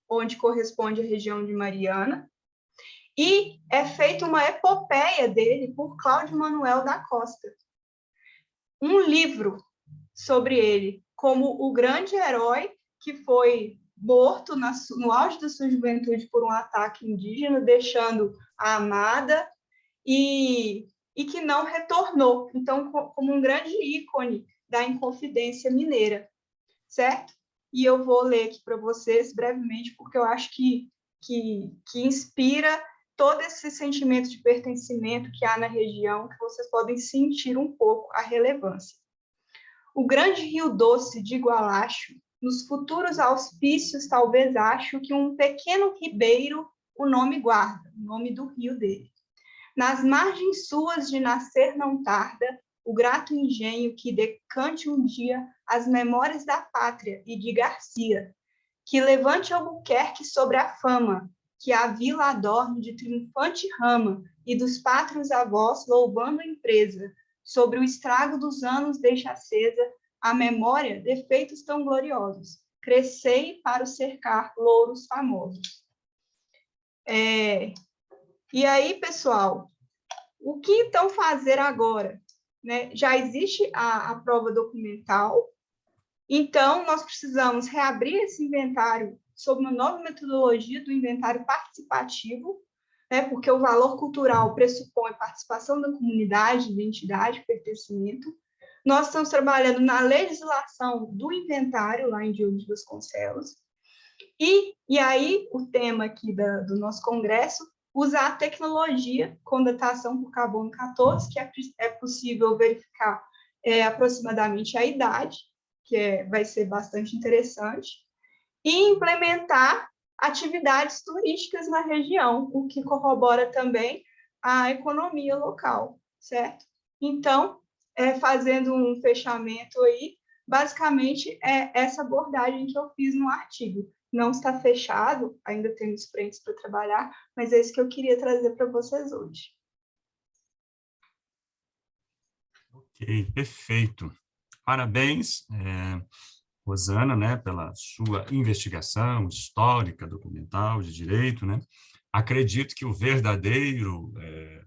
onde corresponde a região de Mariana, e é feita uma epopeia dele por Cláudio Manuel da Costa. Um livro sobre ele, como o grande herói que foi morto no auge da sua juventude por um ataque indígena, deixando a amada e e que não retornou, então, como um grande ícone da Inconfidência Mineira, certo? E eu vou ler aqui para vocês brevemente, porque eu acho que inspira todo esse sentimento de pertencimento que há na região, que vocês podem sentir um pouco a relevância. O grande rio doce de Igualacho, nos futuros auspícios talvez acho que um pequeno ribeiro o nome guarda, o nome do rio dele. Nas margens suas de nascer não tarda, o grato engenho que decante um dia as memórias da pátria e de Garcia, que levante Albuquerque sobre a fama, que a vila adorne de triunfante rama e dos pátrios avós louvando a empresa, sobre o estrago dos anos deixa acesa a memória de feitos tão gloriosos, crescei para o cercar louros famosos. E aí, pessoal, o que então fazer agora? Né? Já existe a prova documental, então nós precisamos reabrir esse inventário sob uma nova metodologia do inventário participativo, né? Porque o valor cultural pressupõe participação da comunidade, identidade, pertencimento. Nós estamos trabalhando na legislação do inventário, lá em Diogo de Vasconcelos, e aí o tema aqui do nosso congresso, usar a tecnologia com datação por carbono 14, que é possível verificar aproximadamente a idade, que vai ser bastante interessante, e implementar atividades turísticas na região, o que corrobora também a economia local, certo? Então, fazendo um fechamento aí, basicamente é essa abordagem que eu fiz no artigo. Não está fechado, ainda temos frentes para trabalhar, mas é isso que eu queria trazer para vocês hoje. Ok, perfeito. Parabéns, Rosana, né, pela sua investigação histórica, documental, de direito, né? Acredito que o verdadeiro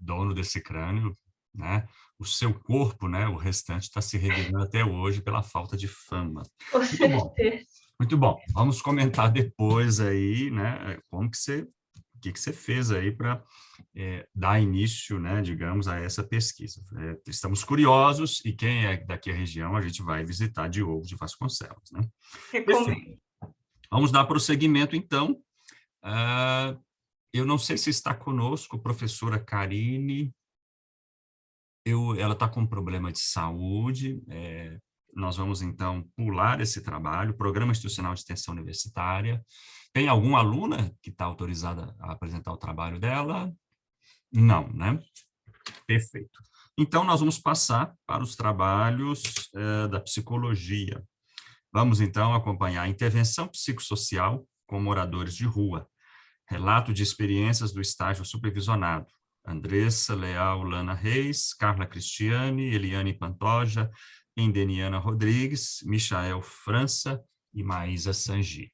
dono desse crânio, né, o seu corpo, né, o restante está se revelando até hoje pela falta de fama. Com certeza. Muito bom. Vamos comentar depois aí, né, como que o que você fez aí para dar início, né, digamos, a essa pesquisa. Estamos curiosos e quem é daqui a região, a gente vai visitar Diogo de Vasconcelos, né? Recomendo. Vamos dar prosseguimento, então. Eu não sei se está conosco a professora Karine. Ela está com problema de saúde. Nós vamos, então, pular esse trabalho, Programa Institucional de Extensão Universitária. Tem alguma aluna que está autorizada a apresentar o trabalho dela? Não, né? Perfeito. Então, nós vamos passar para os trabalhos da psicologia. Vamos, então, acompanhar a intervenção psicossocial com moradores de rua, relato de experiências do estágio supervisionado. Andressa Leal Lana Reis, Carla Cristiane, Eliane Pantoja, Indeniana Rodrigues, Michael França e Maísa Sangi.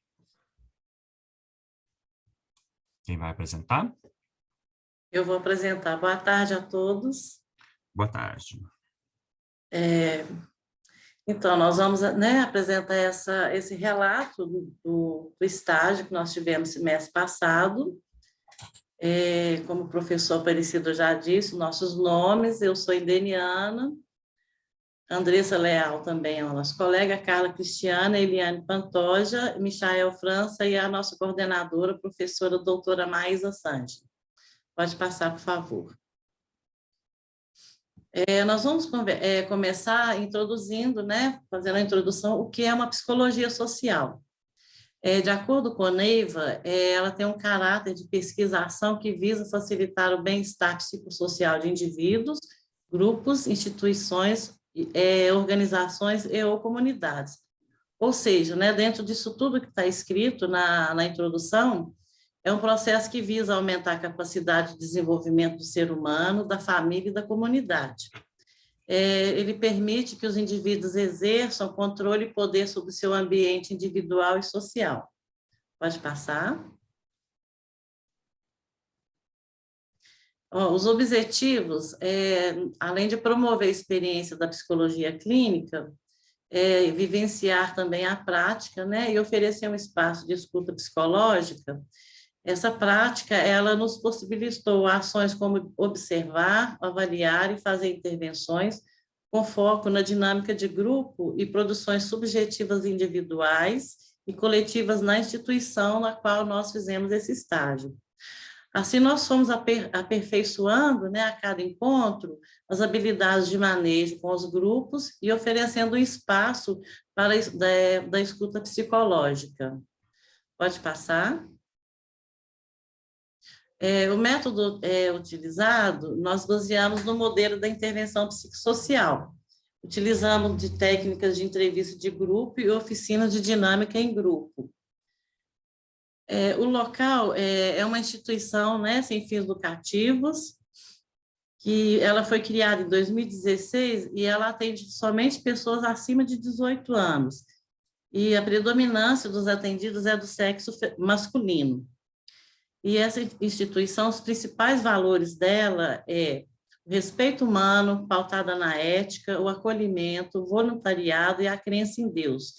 Quem vai apresentar? Eu vou apresentar. Boa tarde a todos. Boa tarde. Então, nós vamos, né, apresentar esse relato do estágio que nós tivemos semestre passado. Como o professor Aparecido já disse, nossos nomes, eu sou Indeniana, Andressa Leal também é a nossa colega, Carla Cristiana, Eliane Pantoja, Michael França e a nossa coordenadora, professora doutora Maísa Sanji. Pode passar, por favor. Nós vamos começar introduzindo, né, fazendo a introdução, o que é uma psicologia social. De acordo com a Neiva, ela tem um caráter de pesquisação que visa facilitar o bem-estar psicossocial de indivíduos, grupos, instituições, organizações ou comunidades. Ou seja, né, dentro disso tudo que está escrito na introdução, é um processo que visa aumentar a capacidade de desenvolvimento do ser humano, da família e da comunidade. Ele permite que os indivíduos exerçam controle e poder sobre o seu ambiente individual e social. Pode passar. Os objetivos, além de promover a experiência da psicologia clínica, vivenciar também a prática, né, e oferecer um espaço de escuta psicológica, Essa prática, ela nos possibilitou ações como observar, avaliar e fazer intervenções com foco na dinâmica de grupo e produções subjetivas individuais e coletivas na instituição na qual nós fizemos esse estágio. Assim, nós fomos aperfeiçoando, né, a cada encontro, as habilidades de manejo com os grupos e oferecendo um espaço para da escuta psicológica. Pode passar. O método utilizado, nós baseamos no modelo da intervenção psicossocial. Utilizamos de técnicas de entrevista de grupo e oficinas de dinâmica em grupo. O local é uma instituição, né, sem fins lucrativos, que ela foi criada em 2016 e ela atende somente pessoas acima de 18 anos. E a predominância dos atendidos é do sexo masculino. E essa instituição, os principais valores dela é o respeito humano, pautada na ética, o acolhimento, o voluntariado e a crença em Deus.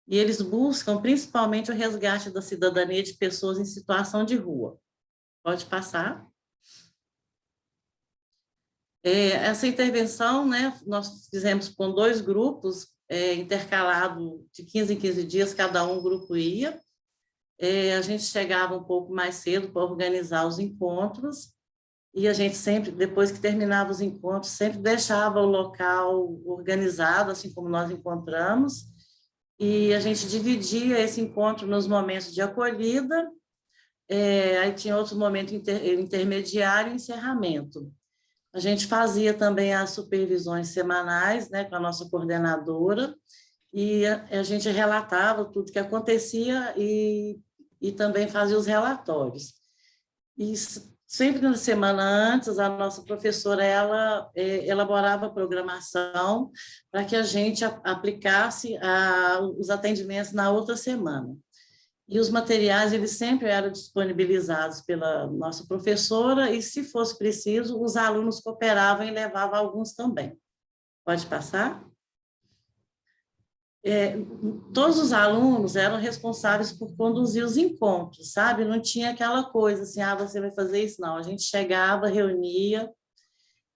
E eles buscam principalmente o resgate da cidadania de pessoas em situação de rua. Pode passar. Essa intervenção, né, nós fizemos com 2 grupos, intercalado de 15 em 15 dias, cada um grupo ia. A gente chegava um pouco mais cedo para organizar os encontros, e a gente sempre, depois que terminava os encontros, sempre deixava o local organizado, assim como nós encontramos, e a gente dividia esse encontro nos momentos de acolhida, aí tinha outro momento intermediário e encerramento. A gente fazia também as supervisões semanais, né, com a nossa coordenadora, e a gente relatava tudo que acontecia e também fazia os relatórios. E sempre na semana antes, a nossa professora, ela elaborava a programação para que a gente aplicasse os atendimentos na outra semana. E os materiais, eles sempre eram disponibilizados pela nossa professora e, se fosse preciso, os alunos cooperavam e levavam alguns também. Pode passar? Todos os alunos eram responsáveis por conduzir os encontros, sabe? Não tinha aquela coisa assim, você vai fazer isso, não. A gente chegava, reunia,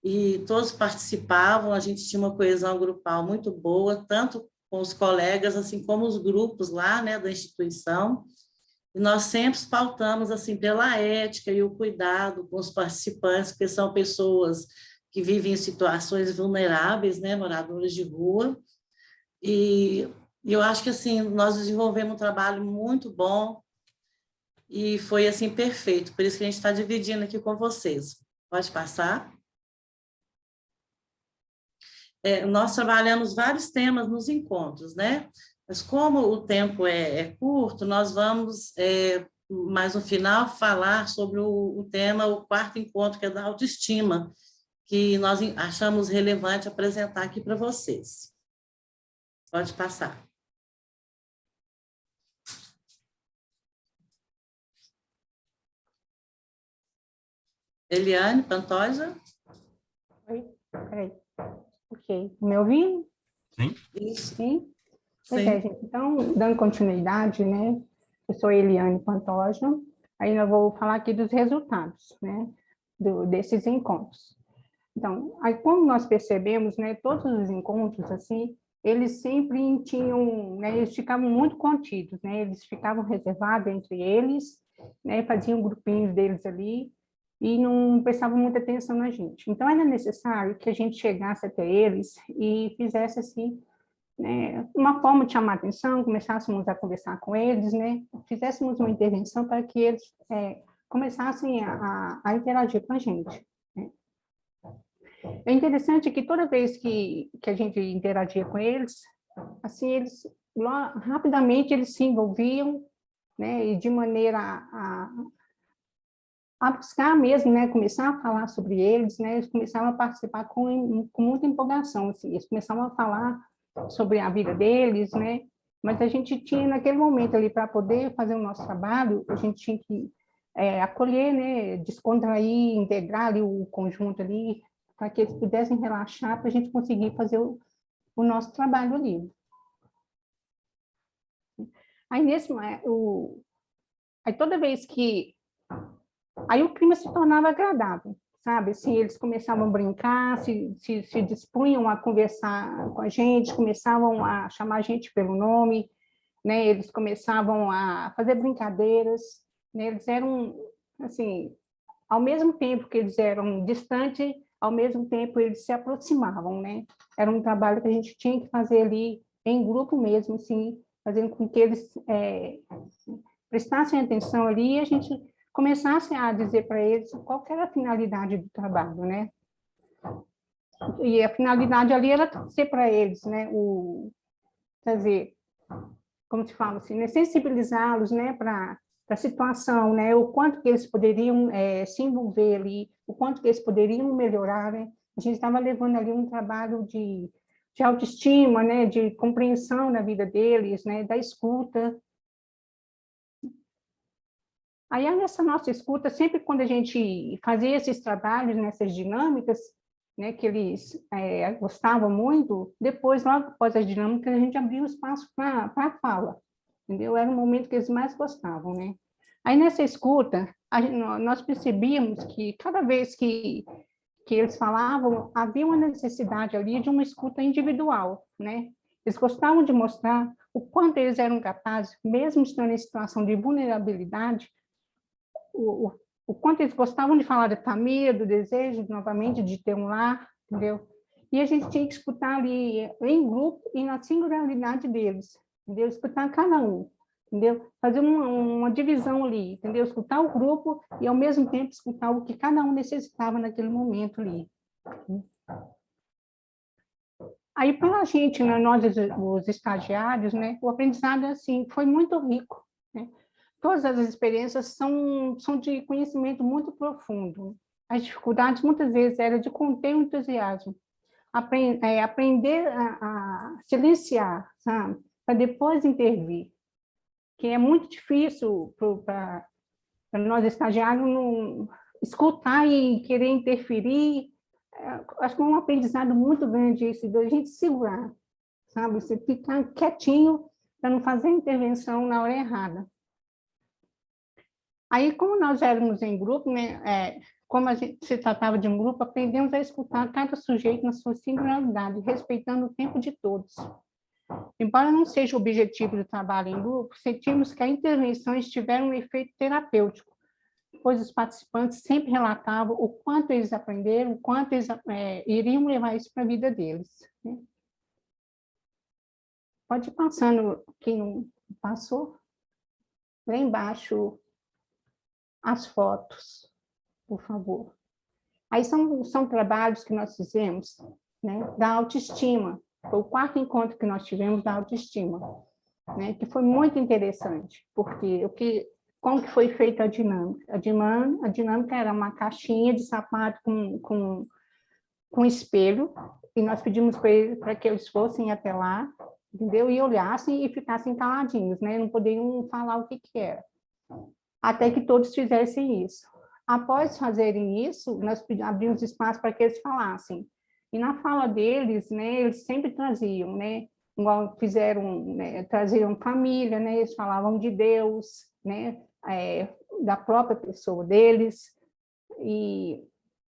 e todos participavam, a gente tinha uma coesão grupal muito boa, tanto com os colegas, assim como os grupos lá, né, da instituição, e nós sempre pautamos, assim, pela ética e o cuidado com os participantes, porque são pessoas que vivem em situações vulneráveis, né, moradores de rua, e eu acho que, assim, nós desenvolvemos um trabalho muito bom e foi, assim, perfeito. Por isso que a gente está dividindo aqui com vocês. Pode passar? Nós trabalhamos vários temas nos encontros, né? Mas como o tempo é curto, nós vamos, mais no final, falar sobre o tema, o 4º encontro, que é da autoestima, que nós achamos relevante apresentar aqui para vocês. Pode passar. Eliane Pantoja. Oi, peraí. Ok, me ouvindo? Sim. Isso. Sim? Pois Sim. gente, então, dando continuidade, né, eu sou Eliane Pantoja, aí eu vou falar aqui dos resultados, né, desses encontros. Então, aí como nós percebemos, né, todos os encontros, assim, eles sempre tinham, né, eles ficavam muito contidos, né, eles ficavam reservados entre eles, né, faziam grupinhos deles ali, e não prestavam muita atenção na gente. Então, era necessário que a gente chegasse até eles e fizesse, assim, né, uma forma de chamar a atenção, começássemos a conversar com eles, né, fizéssemos uma intervenção para que eles começassem a interagir com a gente. Né. É interessante que toda vez que a gente interagia com eles, assim, eles rapidamente eles se envolviam, né, e de maneira a buscar mesmo, né, começar a falar sobre eles, né, eles começavam a participar com muita empolgação, assim, eles começavam a falar sobre a vida deles, né, mas a gente tinha naquele momento ali para poder fazer o nosso trabalho, a gente tinha que acolher, né, descontrair, integrar ali o conjunto ali, para que eles pudessem relaxar, para a gente conseguir fazer o nosso trabalho ali. Aí, aí toda vez que Aí o clima se tornava agradável, sabe? Assim, eles começavam a brincar, se dispunham a conversar com a gente, começavam a chamar a gente pelo nome, né? Eles começavam a fazer brincadeiras, né? Eles eram, assim, ao mesmo tempo que eles eram distantes, ao mesmo tempo eles se aproximavam, né? Era um trabalho que a gente tinha que fazer ali em grupo mesmo, assim, fazendo com que eles prestassem atenção ali e a gente começasse a dizer para eles qual que era a finalidade do trabalho, né? E a finalidade ali era ser para eles, né? Quer dizer, como te falo assim, né? Sensibilizá-los, né? Para a situação, né? O quanto que eles poderiam se envolver ali, o quanto que eles poderiam melhorar, né? A gente estava levando ali um trabalho de autoestima, né? De compreensão da vida deles, né? Da escuta. Aí, nessa nossa escuta, sempre quando a gente fazia esses trabalhos, nessas dinâmicas, né, que eles gostavam muito, depois, logo após as dinâmicas, a gente abria o espaço para a fala, entendeu? Era o momento que eles mais gostavam, né? Aí, nessa escuta, nós percebíamos que cada vez que eles falavam, havia uma necessidade ali de uma escuta individual, né? Eles gostavam de mostrar o quanto eles eram capazes, mesmo estando em situação de vulnerabilidade, o quanto eles gostavam de falar da família, do desejo, novamente, de ter um lar, entendeu? E a gente tinha que escutar ali em grupo e na singularidade deles, entendeu? Escutar cada um, entendeu? Fazer uma divisão ali, entendeu? Escutar o grupo e, ao mesmo tempo, escutar o que cada um necessitava naquele momento ali. Aí, para a gente, né, nós, os estagiários, né, o aprendizado, assim, foi muito rico, né? Todas as experiências são de conhecimento muito profundo. As dificuldades, muitas vezes, eram de conter o entusiasmo. Aprender a silenciar, sabe? Para depois intervir. Que é muito difícil para nós estagiários não escutar e querer interferir. Acho que é um aprendizado muito grande isso, de a gente segurar, sabe? Você ficar quietinho para não fazer intervenção na hora errada. Aí, como nós éramos em grupo, né, como a gente se tratava de um grupo, aprendemos a escutar cada sujeito na sua singularidade, respeitando o tempo de todos. Embora não seja o objetivo do trabalho em grupo, sentimos que a intervenção tiveram um efeito terapêutico, pois os participantes sempre relatavam o quanto eles aprenderam, o quanto eles iriam levar isso para a vida deles, né? Pode ir passando, quem não passou, lá embaixo, as fotos, por favor. Aí são trabalhos que nós fizemos, né, da autoestima. Foi o quarto encontro que nós tivemos da autoestima, né, que foi muito interessante, porque como que foi feita a dinâmica? A dinâmica era uma caixinha de sapato com espelho, e nós pedimos para que eles fossem até lá, entendeu? E olhassem e ficassem caladinhos, né? Não poderiam falar o que era. Até que todos fizessem isso. Após fazerem isso, nós abrimos espaço para que eles falassem. E na fala deles, né, eles sempre traziam, né, igual fizeram, né, traziam família, né, eles falavam de Deus, né, da própria pessoa deles. E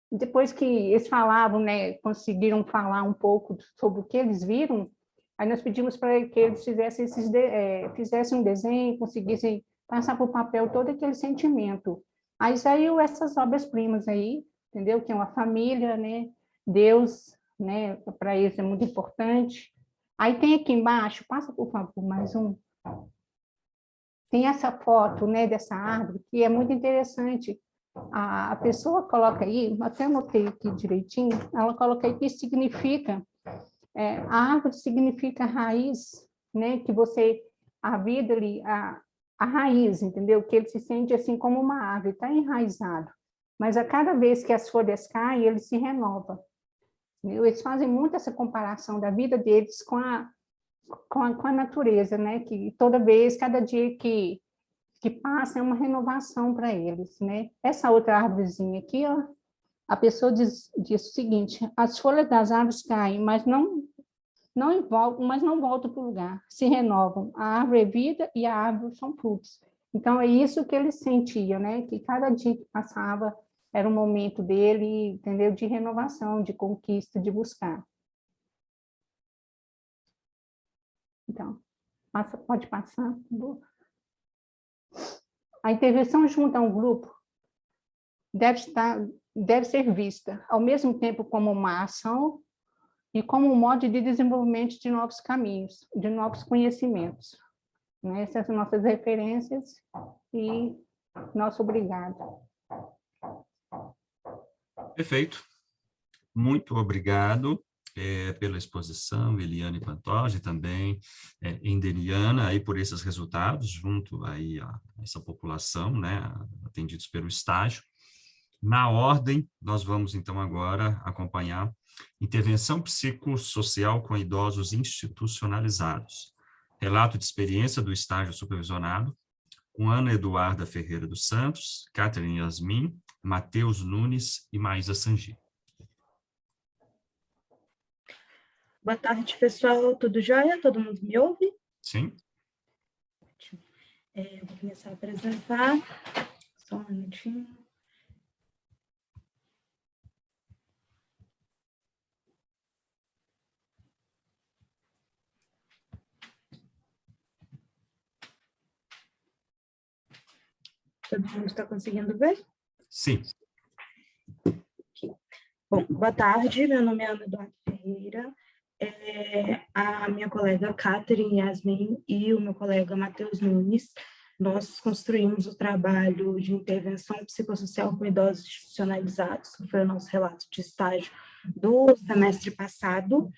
depois que eles falavam, né, conseguiram falar um pouco sobre o que eles viram, aí nós pedimos para que eles fizessem fizessem um desenho, conseguissem passar para o papel todo aquele sentimento. Aí saiu essas obras-primas aí, entendeu? Que é uma família, né? Deus, né? Para eles é muito importante. Aí tem aqui embaixo, passa por favor, mais um. Tem essa foto, né? Dessa árvore, que é muito interessante. A pessoa coloca aí, até anotei aqui direitinho, ela coloca aí que significa, a árvore significa raiz, né? Que a vida ali, a raiz, entendeu? Que ele se sente assim como uma árvore, está enraizado. Mas a cada vez que as folhas caem, ele se renova. Entendeu? Eles fazem muito essa comparação da vida deles com a natureza, né? Que toda vez, cada dia que passa é uma renovação para eles, né? Essa outra árvorezinha aqui, ó, a pessoa diz o seguinte: as folhas das árvores caem, mas não voltam para o lugar, se renovam. A árvore é vida e a árvore são frutos. Então, é isso que ele sentia, né? Que cada dia que passava era um momento dele, entendeu? De renovação, de conquista, de buscar. Então, pode passar. A intervenção junto a um grupo deve ser vista, ao mesmo tempo, como uma ação e como um modo de desenvolvimento de novos caminhos, de novos conhecimentos. Essas são nossas referências e nosso obrigado. Perfeito. Muito obrigado pela exposição, Eliane Pantoja, e também Enderiana, aí por esses resultados, junto aí a essa população, né, atendidos pelo estágio. Na ordem, nós vamos então agora acompanhar intervenção psicossocial com idosos institucionalizados. Relato de experiência do estágio supervisionado, com Ana Eduarda Ferreira dos Santos, Catherine Yasmin, Matheus Nunes e Maísa Sangi. Boa tarde, pessoal. Tudo jóia? Todo mundo me ouve? Sim. Ótimo. Vou começar a apresentar. Só um minutinho. Todo mundo está conseguindo ver? Sim. Bom, boa tarde. Meu nome é Ana Eduarda Ferreira. A minha colega Catherine Yasmin e o meu colega Matheus Nunes, nós construímos o trabalho de intervenção psicossocial com idosos institucionalizados, que foi o nosso relato de estágio do semestre passado,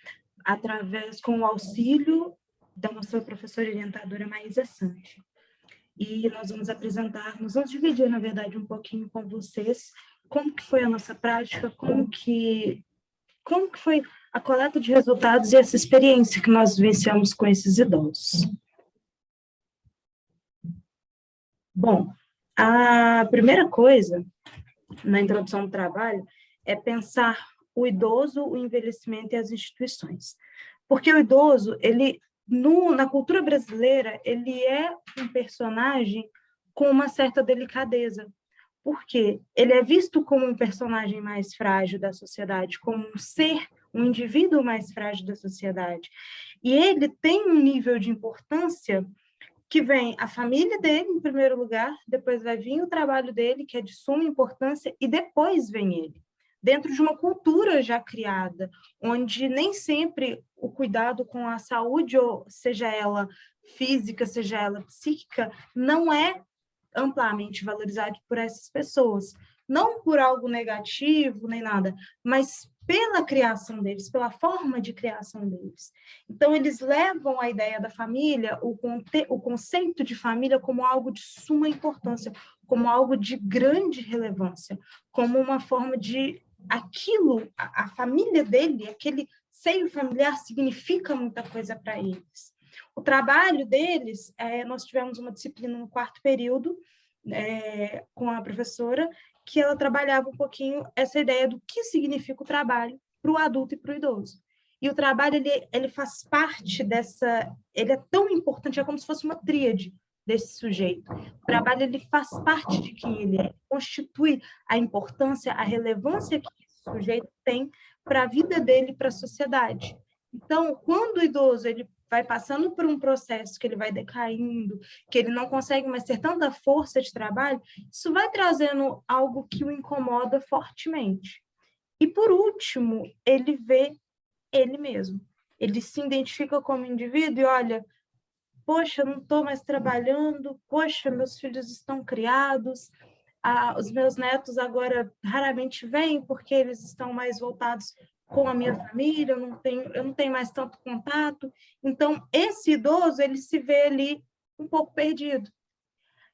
com o auxílio da nossa professora orientadora Maísa Sanji. E nós vamos dividir, na verdade, um pouquinho com vocês como que foi a nossa prática, como que foi a coleta de resultados e essa experiência que nós vivenciamos com esses idosos. Bom, a primeira coisa, na introdução do trabalho, é pensar o idoso, o envelhecimento e as instituições. Porque o idoso, na cultura brasileira, ele é um personagem com uma certa delicadeza. Porque ele é visto como um personagem mais frágil da sociedade, como um indivíduo mais frágil da sociedade. E ele tem um nível de importância que vem a família dele, em primeiro lugar, depois vai vir o trabalho dele, que é de suma importância, e depois vem ele. Dentro de uma cultura já criada, onde nem sempre o cuidado com a saúde, ou seja ela física, seja ela psíquica, não é amplamente valorizado por essas pessoas. Não por algo negativo, nem nada, mas pela criação deles, pela forma de criação deles. Então, eles levam a ideia da família, o conceito de família como algo de suma importância, como algo de grande relevância, como uma forma de a família dele, aquele seio familiar significa muita coisa para eles. O trabalho deles, nós tivemos uma disciplina no 4º período, com a professora, que ela trabalhava um pouquinho essa ideia do que significa o trabalho para o adulto e para o idoso. E o trabalho, ele faz parte ele é tão importante, é como se fosse uma tríade desse sujeito. O trabalho, ele faz parte de quem ele é, constitui a importância, a relevância que esse sujeito tem para a vida dele, para a sociedade. Então, quando o idoso ele vai passando por um processo que ele vai decaindo, que ele não consegue mais ter tanta força de trabalho, isso vai trazendo algo que o incomoda fortemente. E, por último, ele vê ele mesmo. Ele se identifica como indivíduo e olha, poxa, eu não estou mais trabalhando, poxa, meus filhos estão criados, os meus netos agora raramente vêm porque eles estão mais voltados com a minha família, eu não tenho mais tanto contato. Então, esse idoso, ele se vê ali um pouco perdido.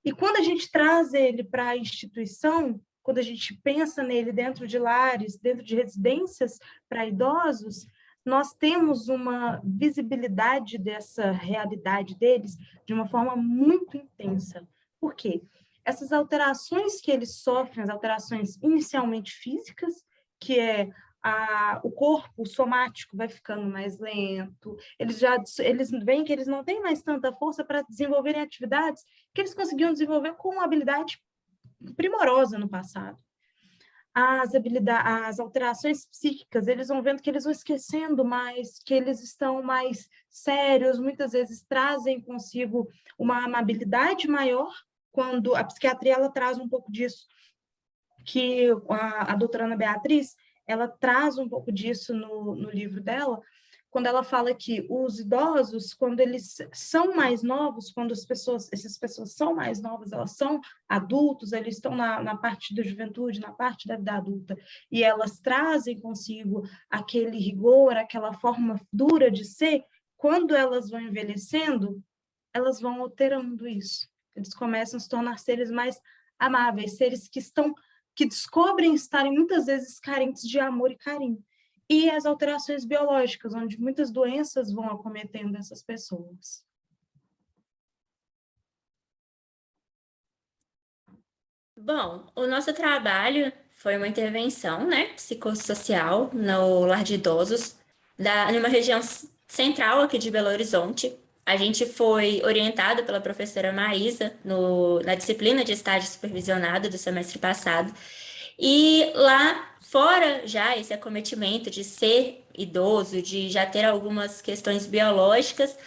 E quando a gente traz ele para a instituição, quando a gente pensa nele dentro de lares, dentro de residências para idosos, nós temos uma visibilidade dessa realidade deles de uma forma muito intensa. Por quê? Essas alterações que eles sofrem, as alterações inicialmente físicas, que é o corpo somático vai ficando mais lento, eles veem que eles não têm mais tanta força para desenvolverem atividades que eles conseguiam desenvolver com uma habilidade primorosa no passado. As alterações psíquicas, eles vão vendo que eles vão esquecendo mais, que eles estão mais sérios, muitas vezes trazem consigo uma amabilidade maior, quando a psiquiatria ela traz um pouco disso, que a doutora Ana Beatriz, ela traz um pouco disso no livro dela, quando ela fala que os idosos, quando eles são mais novos, quando essas pessoas são mais novas, elas são adultos, eles estão na parte da juventude, na parte da vida adulta, e elas trazem consigo aquele rigor, aquela forma dura de ser, quando elas vão envelhecendo, elas vão alterando isso. Eles começam a se tornar seres mais amáveis, seres que descobrem estarem muitas vezes carentes de amor e carinho. E as alterações biológicas, onde muitas doenças vão acometendo essas pessoas. Bom, o nosso trabalho foi uma intervenção, né, psicossocial no lar de idosos, numa região central aqui de Belo Horizonte. A gente foi orientado pela professora Maísa na disciplina de estágio supervisionado do semestre passado. E lá, fora já esse acometimento de ser idoso, de já ter algumas questões biológicas,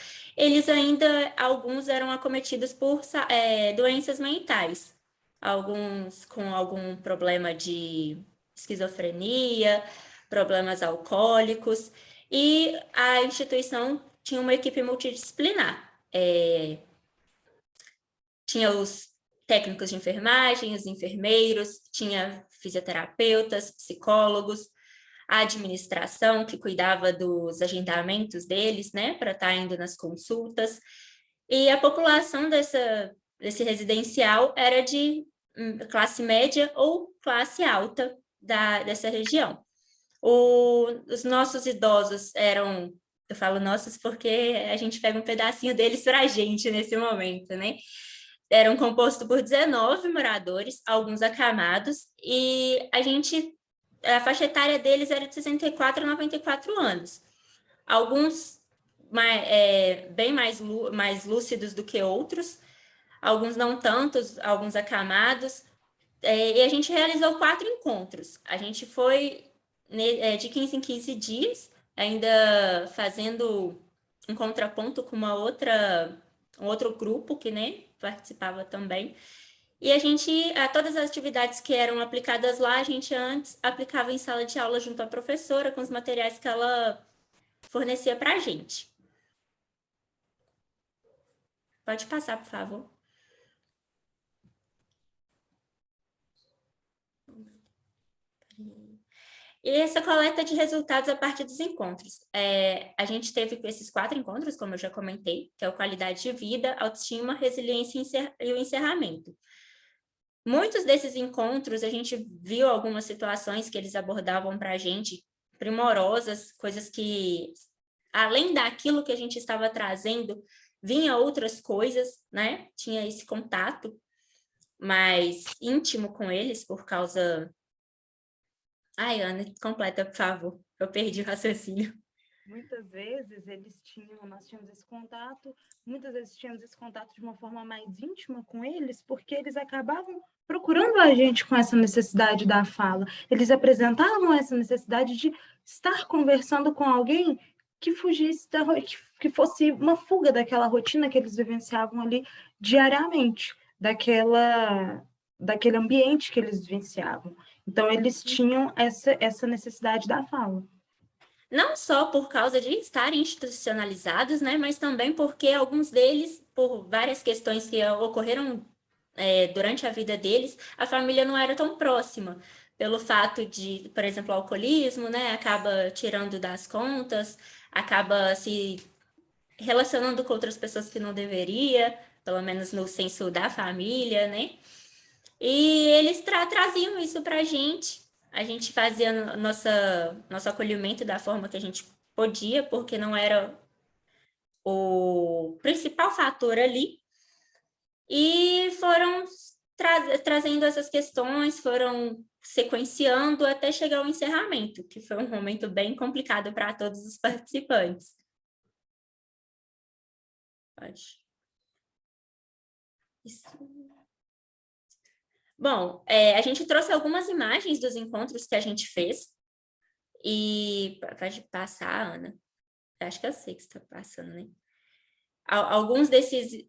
alguns eram acometidos por doenças mentais. Alguns com algum problema de esquizofrenia, problemas alcoólicos, e a instituição tinha uma equipe multidisciplinar. Tinha os técnicos de enfermagem, os enfermeiros, tinha fisioterapeutas, psicólogos, a administração que cuidava dos agendamentos deles, né, para estar indo nas consultas, e a população desse residencial era de classe média ou classe alta dessa região. Os nossos idosos eram, eu falo nossos porque a gente pega um pedacinho deles para a gente nesse momento, né? Eram compostos por 19 moradores, alguns acamados, e a faixa etária deles era de 64 a 94 anos. Alguns bem mais lúcidos do que outros, alguns não tantos, alguns acamados, e a gente realizou 4 encontros. A gente foi de 15 em 15 dias, ainda fazendo um contraponto com um outro grupo que, né, participava também. E todas as atividades que eram aplicadas lá, a gente antes aplicava em sala de aula junto à professora, com os materiais que ela fornecia para a gente. Pode passar, por favor. E essa coleta de resultados a partir dos encontros. A gente teve esses 4 encontros, como eu já comentei, que é o qualidade de vida, autoestima, resiliência e o encerramento. Muitos desses encontros, a gente viu algumas situações que eles abordavam para a gente, primorosas, coisas que, além daquilo que a gente estava trazendo, vinha outras coisas, né? Tinha esse contato mais íntimo com eles por causa... Ai, Ana, completa, por favor. Eu perdi o raciocínio. Muitas vezes nós tínhamos esse contato, muitas vezes tínhamos esse contato de uma forma mais íntima com eles, porque eles acabavam procurando a gente com essa necessidade da fala. Eles apresentavam essa necessidade de estar conversando com alguém que fugisse que fosse uma fuga daquela rotina que eles vivenciavam ali diariamente, daquele ambiente que eles vivenciavam. Então, eles tinham essa necessidade da fala. Não só por causa de estarem institucionalizados, né, mas também porque alguns deles, por várias questões que ocorreram durante a vida deles, a família não era tão próxima. Pelo fato de, por exemplo, o alcoolismo, né, acaba tirando das contas, acaba se relacionando com outras pessoas que não deveria, pelo menos no senso da família, né? E eles traziam isso para a gente fazia nosso acolhimento da forma que a gente podia, porque não era o principal fator ali, e foram trazendo essas questões, foram sequenciando até chegar ao encerramento, que foi um momento bem complicado para todos os participantes. Pode. Isso. Bom, a gente trouxe algumas imagens dos encontros que a gente fez, e pode passar, Ana. Acho que eu sei que você está passando, né? Alguns desses,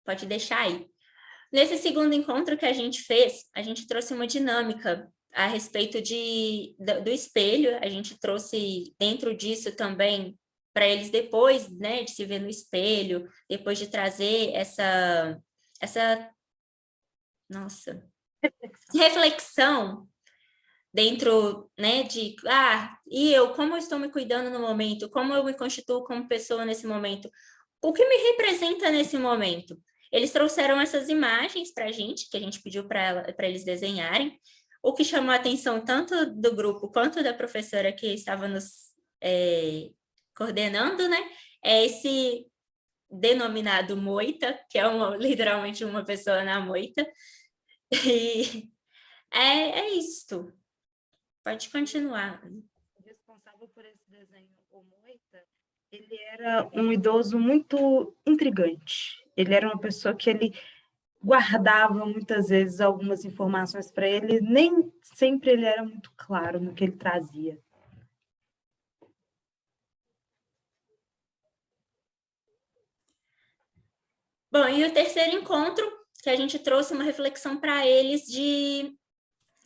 pode deixar aí. Nesse segundo encontro que a gente fez, a gente trouxe uma dinâmica a respeito do espelho, a gente trouxe dentro disso também para eles depois, né, de se ver no espelho, depois de trazer essa reflexão dentro, né, de, e eu, como eu estou me cuidando no momento, como eu me constituo como pessoa nesse momento, o que me representa nesse momento? Eles trouxeram essas imagens para a gente, que a gente pediu para eles desenharem. O que chamou a atenção tanto do grupo quanto da professora que estava nos coordenando, né, é esse denominado moita, que é literalmente uma pessoa na moita. E é isto. Pode continuar. O responsável por esse desenho, o Moita, ele era um idoso muito intrigante. Ele era uma pessoa que ele guardava muitas vezes algumas informações para ele, nem sempre ele era muito claro no que ele trazia. Bom, e o terceiro encontro, que a gente trouxe uma reflexão para eles de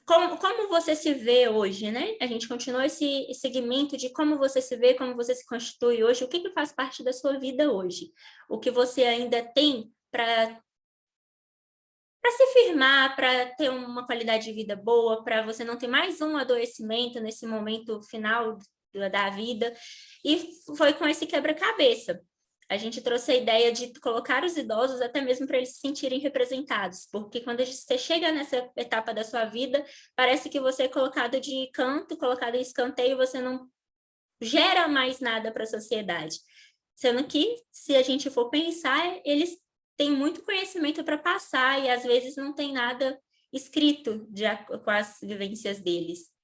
como você se vê hoje, né? A gente continuou esse segmento de como você se vê, como você se constitui hoje, o que faz parte da sua vida hoje, o que você ainda tem para se firmar, para ter uma qualidade de vida boa, para você não ter mais um adoecimento nesse momento final da vida, e foi com esse quebra-cabeça. A gente trouxe a ideia de colocar os idosos até mesmo para eles se sentirem representados, porque quando você chega nessa etapa da sua vida, parece que você é colocado de canto, colocado em escanteio, você não gera mais nada para a sociedade. Sendo que, se a gente for pensar, eles têm muito conhecimento para passar e às vezes não tem nada escrito com as vivências deles.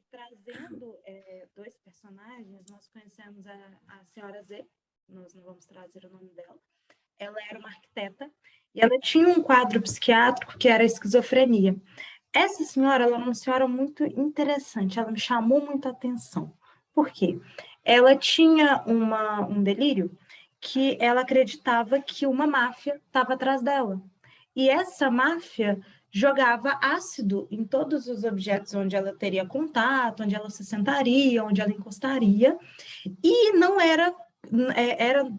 Trazendo dois personagens, nós conhecemos a senhora Z, nós não vamos trazer o nome dela. Ela era uma arquiteta e ela tinha um quadro psiquiátrico que era a esquizofrenia. Essa senhora, ela é uma senhora muito interessante, ela me chamou muita atenção. Por quê? Ela tinha um delírio que ela acreditava que uma máfia estava atrás dela. E essa máfia jogava ácido em todos os objetos onde ela teria contato, onde ela se sentaria, onde ela encostaria, e não era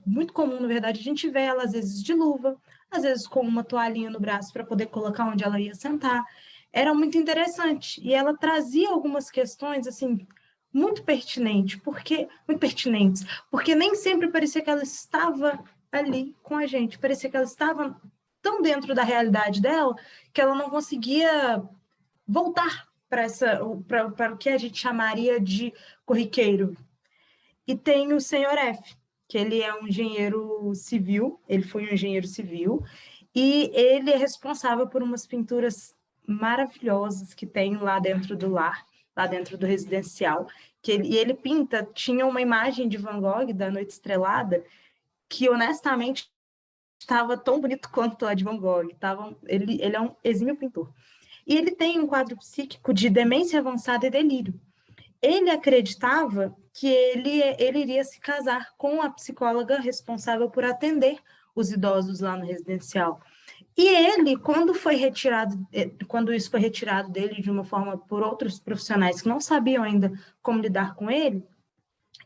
muito comum, na verdade, a gente vê ela às vezes de luva, às vezes com uma toalhinha no braço para poder colocar onde ela ia sentar. Era muito interessante, e ela trazia algumas questões, assim, muito pertinentes, porque nem sempre parecia que ela estava ali com a gente, parecia que ela estava tão dentro da realidade dela que ela não conseguia voltar para o que a gente chamaria de corriqueiro. E tem o senhor F, que ele é um engenheiro civil, ele foi um engenheiro civil, e ele é responsável por umas pinturas maravilhosas que tem lá dentro do lar, lá dentro do residencial, e ele pinta, tinha uma imagem de Van Gogh, da Noite Estrelada, que honestamente estava tão bonito quanto a de Van Gogh. Ele é um exímio pintor. E ele tem um quadro psíquico de demência avançada e delírio. Ele acreditava que ele iria se casar com a psicóloga responsável por atender os idosos lá no residencial. E ele, quando isso foi retirado dele de uma forma por outros profissionais que não sabiam ainda como lidar com ele,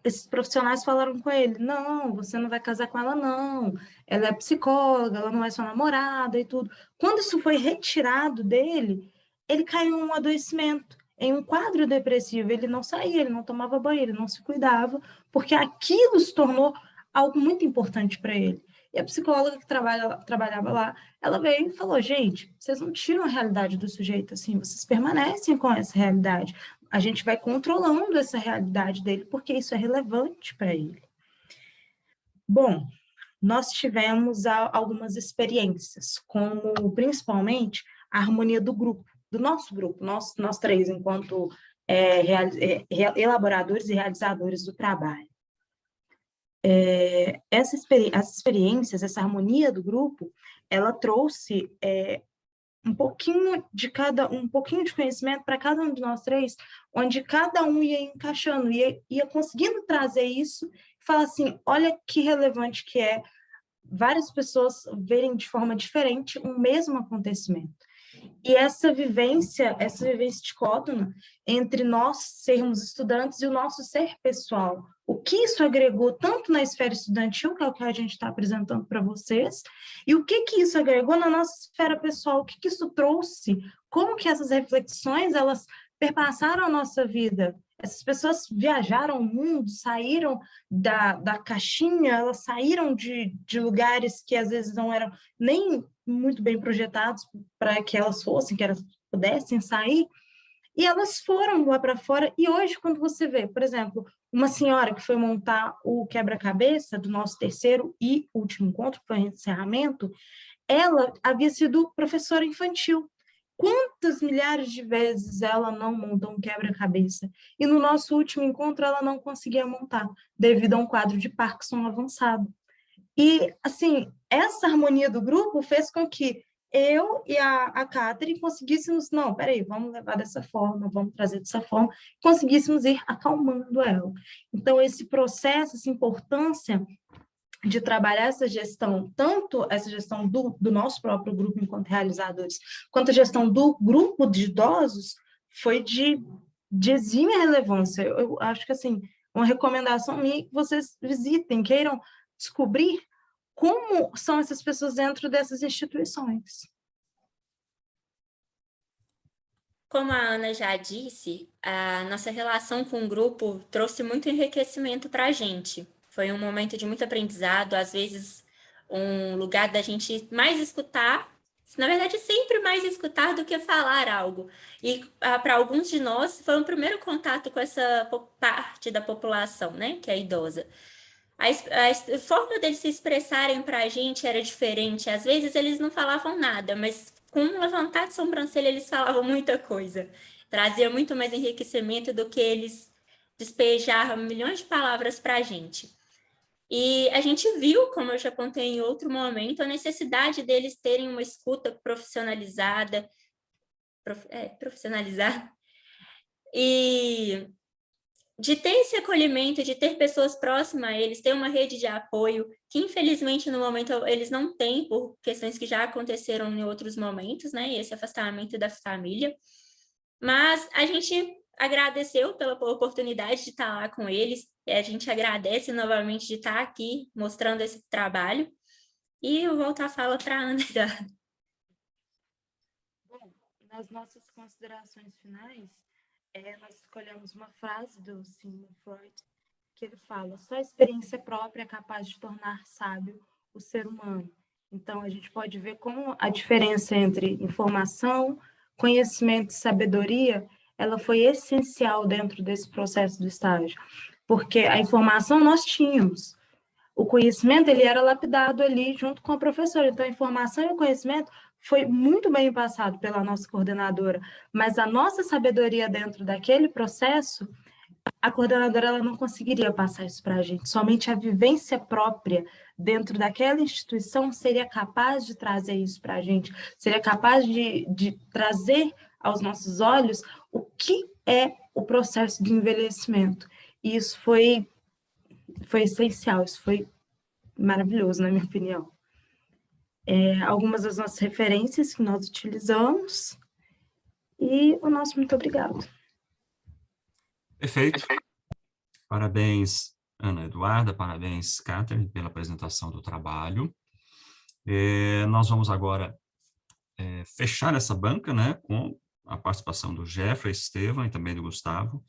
esses profissionais falaram com ele, não, você não vai casar com ela, não. Ela é psicóloga, ela não é sua namorada e tudo. Quando isso foi retirado dele, ele caiu em um adoecimento, em um quadro depressivo. Ele não saía, ele não tomava banho, ele não se cuidava, porque aquilo se tornou algo muito importante para ele. E a psicóloga que trabalhava lá, ela veio e falou, gente, vocês não tiram a realidade do sujeito assim, vocês permanecem com essa realidade. A gente vai controlando essa realidade dele, porque isso é relevante para ele. Bom, nós tivemos algumas experiências, como principalmente a harmonia do grupo, do nosso grupo, nós três, enquanto elaboradores e realizadores do trabalho. Essas experiências, essa harmonia do grupo, ela trouxe um pouquinho de conhecimento para cada um de nós três, onde cada um ia encaixando, ia conseguindo trazer isso e falar assim, olha que relevante que é várias pessoas verem de forma diferente um mesmo acontecimento. E essa vivência dicotómica entre nós sermos estudantes e o nosso ser pessoal, o que isso agregou tanto na esfera estudantil, que é o que a gente está apresentando para vocês, e o que isso agregou na nossa esfera pessoal, o que isso trouxe, como que essas reflexões, elas perpassaram a nossa vida. Essas pessoas viajaram o mundo, saíram da caixinha, elas saíram de lugares que às vezes não eram nem muito bem projetados para que elas fossem, que elas pudessem sair, e elas foram lá para fora. E hoje, quando você vê, por exemplo, uma senhora que foi montar o quebra-cabeça do nosso terceiro e último encontro, que foi o encerramento, ela havia sido professora infantil. Quantas milhares de vezes ela não montou um quebra-cabeça? E no nosso último encontro ela não conseguia montar, devido a um quadro de Parkinson avançado. E, assim, essa harmonia do grupo fez com que eu e a Catherine conseguíssemos, não, peraí, vamos levar dessa forma, vamos trazer dessa forma, conseguíssemos ir acalmando ela. Então, esse processo, essa importância de trabalhar essa gestão, tanto essa gestão do nosso próprio grupo enquanto realizadores, quanto a gestão do grupo de idosos, foi de exímia relevância. Eu acho que, assim, uma recomendação minha é que vocês visitem, queiram descobrir como são essas pessoas dentro dessas instituições. Como a Ana já disse, a nossa relação com o grupo trouxe muito enriquecimento para a gente. Foi um momento de muito aprendizado, às vezes um lugar da gente mais escutar, na verdade sempre mais escutar do que falar algo. E para alguns de nós foi um primeiro contato com essa parte da população, né, que é idosa. A forma deles se expressarem para a gente era diferente. Às vezes eles não falavam nada, mas com um levantar de sobrancelha eles falavam muita coisa. Trazia muito mais enriquecimento do que eles despejavam milhões de palavras para a gente. E a gente viu, como eu já contei em outro momento, a necessidade deles terem uma escuta profissionalizada, e de ter esse acolhimento, de ter pessoas próximas a eles, ter uma rede de apoio, que infelizmente no momento eles não têm, por questões que já aconteceram em outros momentos, né? Esse afastamento da família. Mas a gente agradeceu pela oportunidade de estar lá com eles, e a gente agradece novamente de estar aqui mostrando esse trabalho. E eu volto a fala para a Ana. Bom, nas nossas considerações finais, nós escolhemos uma frase do Sigmund Freud, que ele fala: só a experiência própria é capaz de tornar sábio o ser humano. Então, a gente pode ver como a diferença entre informação, conhecimento e sabedoria, ela foi essencial dentro desse processo do estágio. Porque a informação nós tínhamos, o conhecimento ele era lapidado ali junto com a professora. Então, a informação e o conhecimento foi muito bem passado pela nossa coordenadora, mas a nossa sabedoria dentro daquele processo, a coordenadora ela não conseguiria passar isso para a gente. Somente a vivência própria dentro daquela instituição seria capaz de trazer isso para a gente, seria capaz de trazer aos nossos olhos o que é o processo de envelhecimento. E isso foi essencial, isso foi maravilhoso, na minha opinião. Algumas das nossas referências que nós utilizamos e o nosso muito obrigado. Perfeito. Parabéns, Ana Eduarda, parabéns, Catherine, pela apresentação do trabalho. Nós vamos agora fechar essa banca, né, com a participação do Jeffrey, Estevam e também do Gustavo,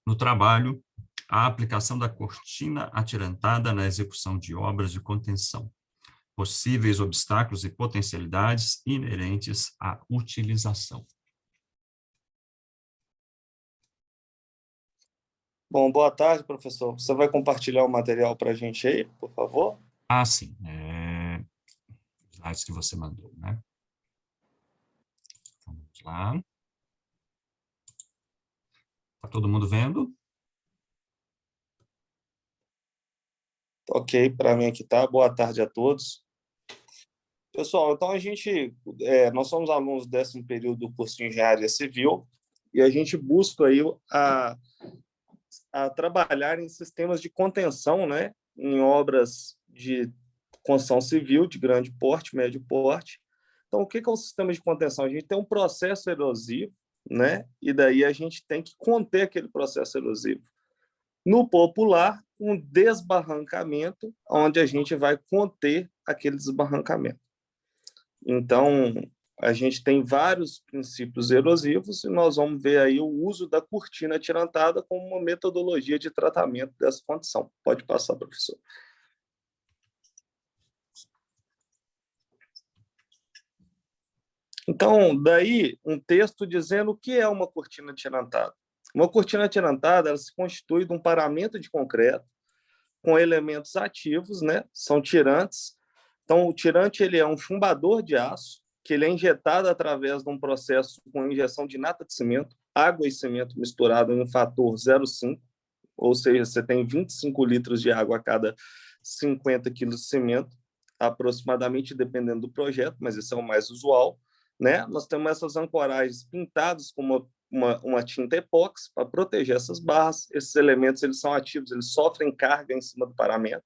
no trabalho A aplicação da cortina atirantada na execução de obras de contenção. Possíveis obstáculos e potencialidades inerentes à utilização. Bom, boa tarde, professor. Você vai compartilhar o material para a gente aí, por favor? Sim. slides que você mandou, né? Então, vamos lá. Está todo mundo vendo? Ok, para mim aqui tá. Boa tarde a todos. Pessoal, então nós somos alunos do 10º período do curso de Engenharia Civil e a gente busca aí a trabalhar em sistemas de contenção, né, em obras de construção civil de grande porte, médio porte. Então, o que é o sistema de contenção? A gente tem um processo erosivo, né, e daí a gente tem que conter aquele processo erosivo. No popular, um desbarrancamento, onde a gente vai conter aquele desbarrancamento. Então, a gente tem vários princípios erosivos e nós vamos ver aí o uso da cortina atirantada como uma metodologia de tratamento dessa condição. Pode passar, professor. Então, daí, um texto dizendo o que é uma cortina atirantada. Uma cortina atirantada, ela se constitui de um paramento de concreto com elementos ativos, né? São tirantes. Então, o tirante ele é um chumbador de aço, que ele é injetado através de um processo com injeção de nata de cimento, água e cimento misturado em um fator 0,5, ou seja, você tem 25 litros de água a cada 50 quilos de cimento, aproximadamente, dependendo do projeto, mas esse é o mais usual, né? Nós temos essas ancoragens pintadas com uma tinta epóxi para proteger essas barras. Esses elementos eles são ativos, eles sofrem carga em cima do paramento.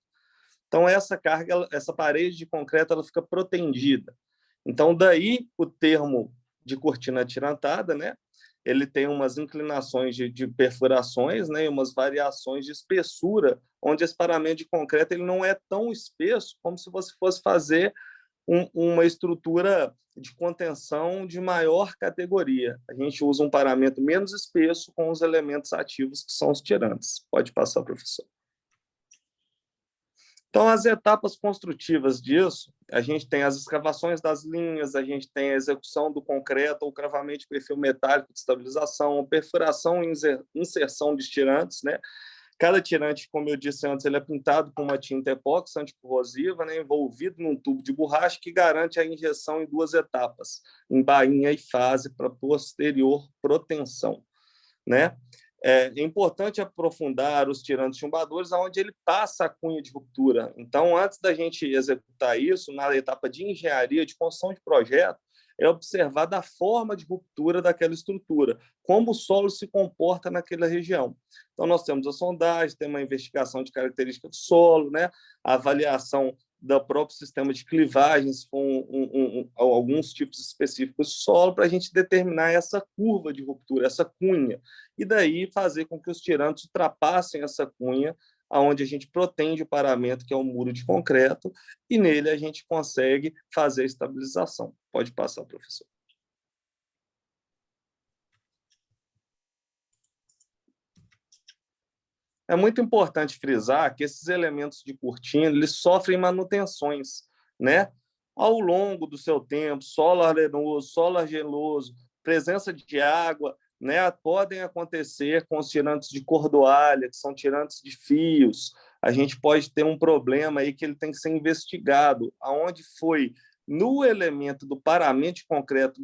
Então, essa carga, essa parede de concreto, ela fica protegida. Então, daí o termo de cortina atirantada, né? Ele tem umas inclinações de perfurações, né? E umas variações de espessura, onde esse paramento de concreto ele não é tão espesso como se você fosse fazer uma estrutura de contenção de maior categoria. A gente usa um paramento menos espesso com os elementos ativos, que são os tirantes. Pode passar, professor. Então, as etapas construtivas disso, a gente tem as escavações das linhas, a gente tem a execução do concreto, o cravamento de perfil metálico de estabilização, perfuração e inserção de tirantes, né? Cada tirante, como eu disse antes, ele é pintado com uma tinta epóxi anticorrosiva, né, envolvido num tubo de borracha que garante a injeção em 2 etapas, em bainha e fase, para posterior proteção, né? É importante aprofundar os tirantes chumbadores aonde ele passa a cunha de ruptura. Então, antes da gente executar isso, na etapa de engenharia, de construção de projeto, é observar da forma de ruptura daquela estrutura, como o solo se comporta naquela região. Então, nós temos a sondagem, temos uma investigação de características do solo, né? A avaliação do próprio sistema de clivagens com alguns tipos específicos de solo para a gente determinar essa curva de ruptura, essa cunha, e daí fazer com que os tirantes ultrapassem essa cunha, onde a gente protege o paramento, que é o muro de concreto, e nele a gente consegue fazer a estabilização. Pode passar, professor. É muito importante frisar que esses elementos de cortina eles sofrem manutenções, né? Ao longo do seu tempo, solo arenoso, solo argiloso, presença de água, né? Podem acontecer com os tirantes de cordoalha, que são tirantes de fios. A gente pode ter um problema aí que ele tem que ser investigado, aonde foi no elemento do paramento de concreto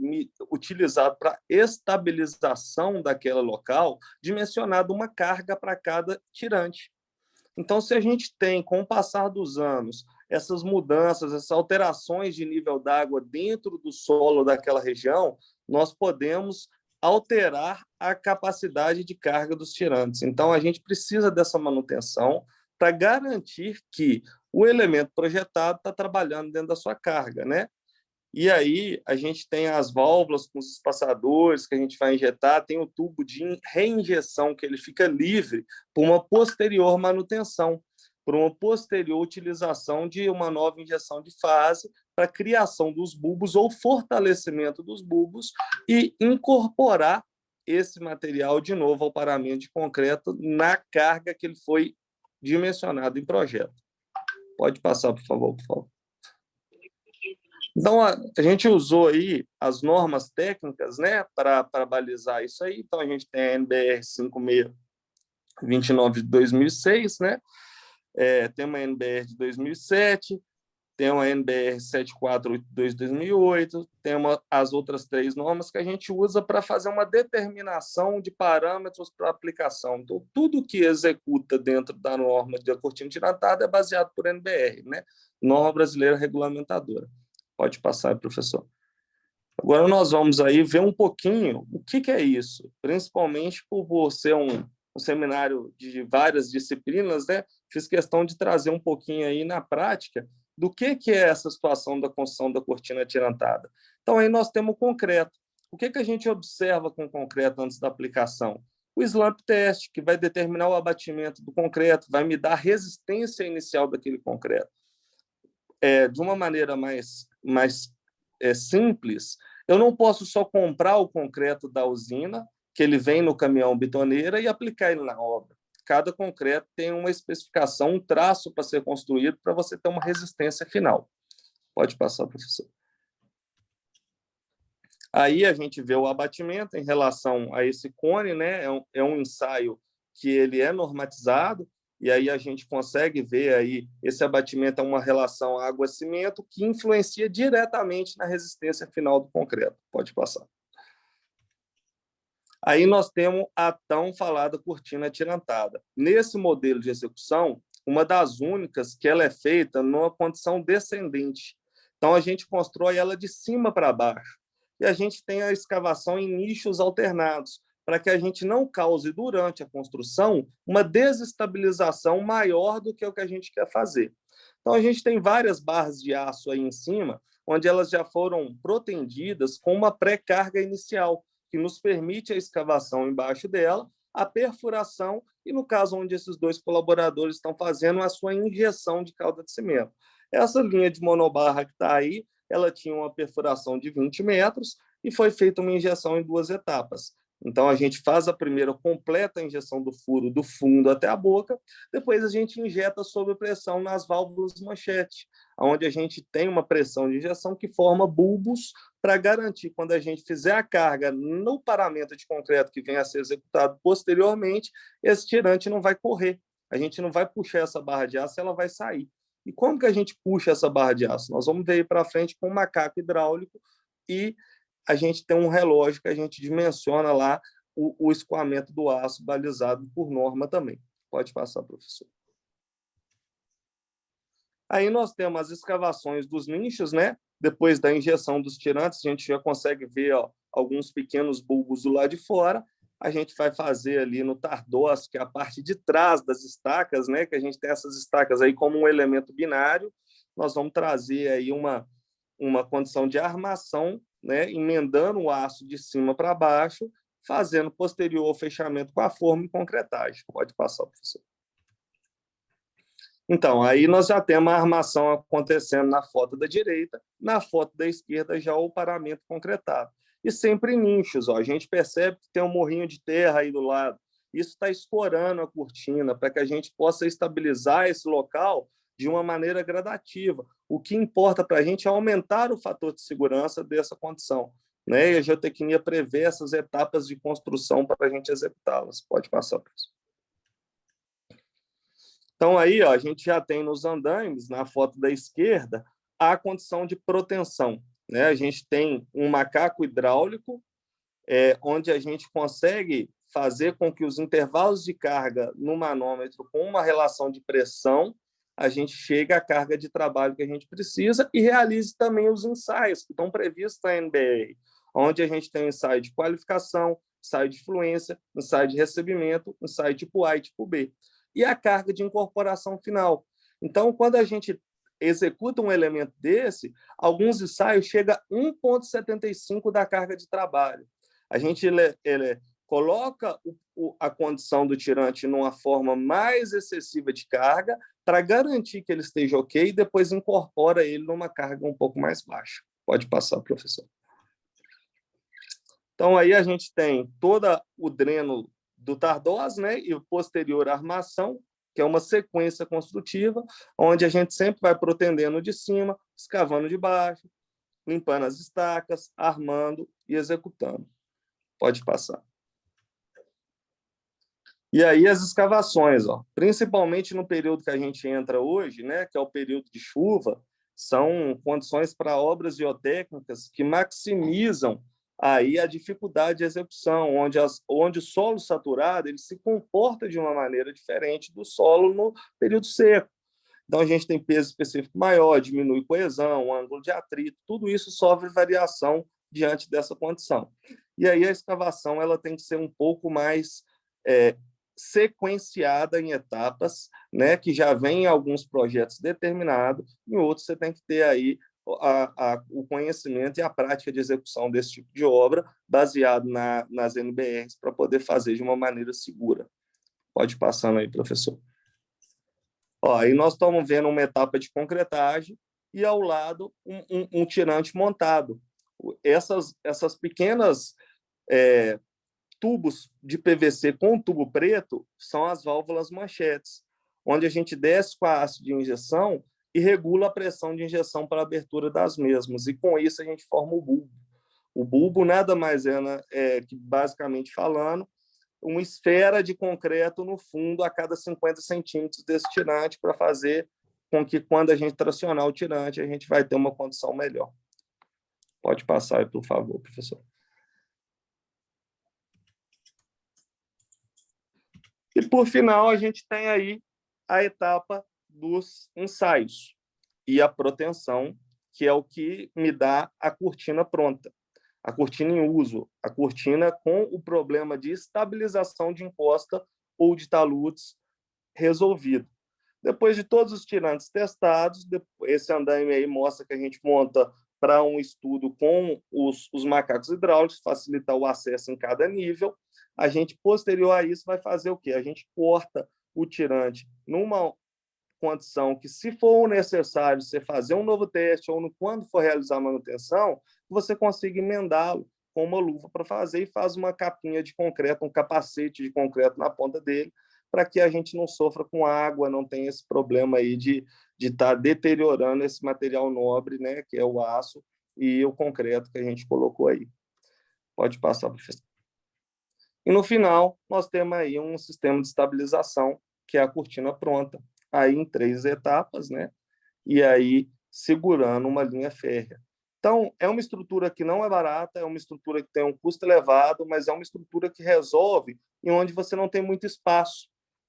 utilizado para estabilização daquele local, dimensionado uma carga para cada tirante. Então, se a gente tem, com o passar dos anos, essas mudanças, essas alterações de nível d'água dentro do solo daquela região, nós podemos alterar a capacidade de carga dos tirantes. Então, a gente precisa dessa manutenção para garantir que o elemento projetado está trabalhando dentro da sua carga, né? E aí a gente tem as válvulas com os espaçadores que a gente vai injetar, tem o tubo de reinjeção que ele fica livre por uma posterior manutenção, por uma posterior utilização de uma nova injeção de fase para a criação dos bulbos ou fortalecimento dos bulbos e incorporar esse material de novo ao paramento de concreto na carga que ele foi dimensionado em projeto. Pode passar, por favor, por favor. Então, a gente usou aí as normas técnicas, né, para balizar isso aí. Então, a gente tem a NBR 5629 de 2006, né? Tem uma NBR de 2007, tem uma NBR 7482 de 2008, tem as outras 3 normas que a gente usa para fazer uma determinação de parâmetros para aplicação. Então, tudo que executa dentro da norma de cortina tirantada é baseado por NBR, né? Norma Brasileira Regulamentadora. Pode passar, professor. Agora nós vamos aí ver um pouquinho o que é isso, principalmente por ser um seminário de várias disciplinas, né? Fiz questão de trazer um pouquinho aí na prática do que é essa situação da construção da cortina tirantada. Então, aí nós temos o concreto. O que a gente observa com o concreto antes da aplicação? O slump test, que vai determinar o abatimento do concreto, vai me dar a resistência inicial daquele concreto. De uma maneira mais simples, eu não posso só comprar o concreto da usina, que ele vem no caminhão bitoneira, e aplicar ele na obra. Cada concreto tem uma especificação, um traço para ser construído para você ter uma resistência final. Pode passar, professor. Aí a gente vê o abatimento em relação a esse cone, né? É um ensaio que ele é normatizado, e aí a gente consegue ver aí esse abatimento é uma relação água-cimento que influencia diretamente na resistência final do concreto. Pode passar. Aí nós temos a tão falada cortina atirantada. Nesse modelo de execução, uma das únicas que ela é feita numa condição descendente. Então, a gente constrói ela de cima para baixo. E a gente tem a escavação em nichos alternados, para que a gente não cause, durante a construção, uma desestabilização maior do que o que a gente quer fazer. Então, a gente tem várias barras de aço aí em cima, onde elas já foram protendidas com uma pré-carga inicial, que nos permite a escavação embaixo dela, a perfuração e, no caso onde esses 2 colaboradores estão fazendo, a sua injeção de calda de cimento. Essa linha de monobarra que está aí, ela tinha uma perfuração de 20 metros e foi feita uma injeção em 2 etapas. Então, a gente faz a primeira completa injeção do furo do fundo até a boca, depois a gente injeta sob pressão nas válvulas manchete, onde a gente tem uma pressão de injeção que forma bulbos para garantir, quando a gente fizer a carga no paramento de concreto que venha a ser executado posteriormente, esse tirante não vai correr. A gente não vai puxar essa barra de aço, ela vai sair. E como que a gente puxa essa barra de aço? Nós vamos ver aí para frente com um macaco hidráulico e a gente tem um relógio que a gente dimensiona lá o escoamento do aço balizado por norma também. Pode passar, professor. Aí nós temos as escavações dos nichos, né? Depois da injeção dos tirantes, a gente já consegue ver alguns pequenos bulbos do lado de fora. A gente vai fazer ali no tardós, que é a parte de trás das estacas, né? Que a gente tem essas estacas aí como um elemento binário. Nós vamos trazer aí uma condição de armação, né? Emendando o aço de cima para baixo, fazendo posterior ao fechamento com a forma e concretagem. Pode passar, professor. Então, aí nós já temos a armação acontecendo na foto da direita, na foto da esquerda já o paramento concretado. E sempre em nichos, a gente percebe que tem um morrinho de terra aí do lado. Isso está escorando a cortina para que a gente possa estabilizar esse local de uma maneira gradativa. O que importa para a gente é aumentar o fator de segurança dessa condição, né? E a geotecnia prevê essas etapas de construção para a gente executá-las. Pode passar, professor. Então, aí, a gente já tem nos andaimes, na foto da esquerda, a condição de proteção, né? A gente tem um macaco hidráulico, onde a gente consegue fazer com que os intervalos de carga no manômetro, com uma relação de pressão, a gente chegue à carga de trabalho que a gente precisa e realize também os ensaios que estão previstos na NBR, onde a gente tem ensaio de qualificação, ensaio de fluência, ensaio de recebimento, ensaio tipo A e tipo B. E a carga de incorporação final. Então, quando a gente executa um elemento desse, alguns ensaios chegam a 1,75 da carga de trabalho. A gente coloca a condição do tirante numa forma mais excessiva de carga para garantir que ele esteja ok e depois incorpora ele numa carga um pouco mais baixa. Pode passar, professor. Então, aí a gente tem todo o dreno do tardós, né, e o posterior armação, que é uma sequência construtiva, onde a gente sempre vai protendendo de cima, escavando de baixo, limpando as estacas, armando e executando. Pode passar. E aí as escavações, principalmente no período que a gente entra hoje, né, que é o período de chuva, São condições para obras geotécnicas que maximizam aí a dificuldade de execução, onde o solo saturado ele se comporta de uma maneira diferente do solo no período seco. Então, a gente tem peso específico maior, diminui coesão, ângulo de atrito, tudo isso sofre variação diante dessa condição. E aí a escavação ela tem que ser um pouco mais sequenciada em etapas, né, que já vem em alguns projetos determinados, em outros você tem que ter aí o conhecimento e a prática de execução desse tipo de obra, baseado nas NBRs, para poder fazer de uma maneira segura. Pode ir passando aí, professor. Aí nós estamos vendo uma etapa de concretagem e, ao lado, um tirante montado. Essas pequenas tubos de PVC com tubo preto são as válvulas manchetes, onde a gente desce com a haste de injeção e regula a pressão de injeção para a abertura das mesmas. E, com isso, a gente forma o bulbo. O bulbo nada mais é que, basicamente falando, uma esfera de concreto no fundo a cada 50 centímetros desse tirante para fazer com que, quando a gente tracionar o tirante, a gente vai ter uma condição melhor. Pode passar aí, por favor, professor. E, por final, a gente tem aí a etapa dos ensaios e a proteção, que é o que me dá a cortina pronta. A cortina em uso, a cortina com o problema de estabilização de encosta ou de taludes resolvido. Depois de todos os tirantes testados, esse andaime aí mostra que a gente monta para um estudo com os macacos hidráulicos, facilitar o acesso em cada nível. A gente, posterior a isso, vai fazer o quê? A gente corta o tirante numa condição que, se for necessário você fazer um novo teste ou quando for realizar a manutenção, você consiga emendá-lo com uma luva para fazer e faz uma capinha de concreto, um capacete de concreto na ponta dele, para que a gente não sofra com água, não tenha esse problema aí de estar deteriorando esse material nobre, né, que é o aço e o concreto que a gente colocou aí. Pode passar, professor. E, no final, nós temos aí um sistema de estabilização, que é a cortina pronta, aí em 3 etapas, né? E aí segurando uma linha férrea. Então, é uma estrutura que não é barata, é uma estrutura que tem um custo elevado, mas é uma estrutura que resolve em onde você não tem muito espaço.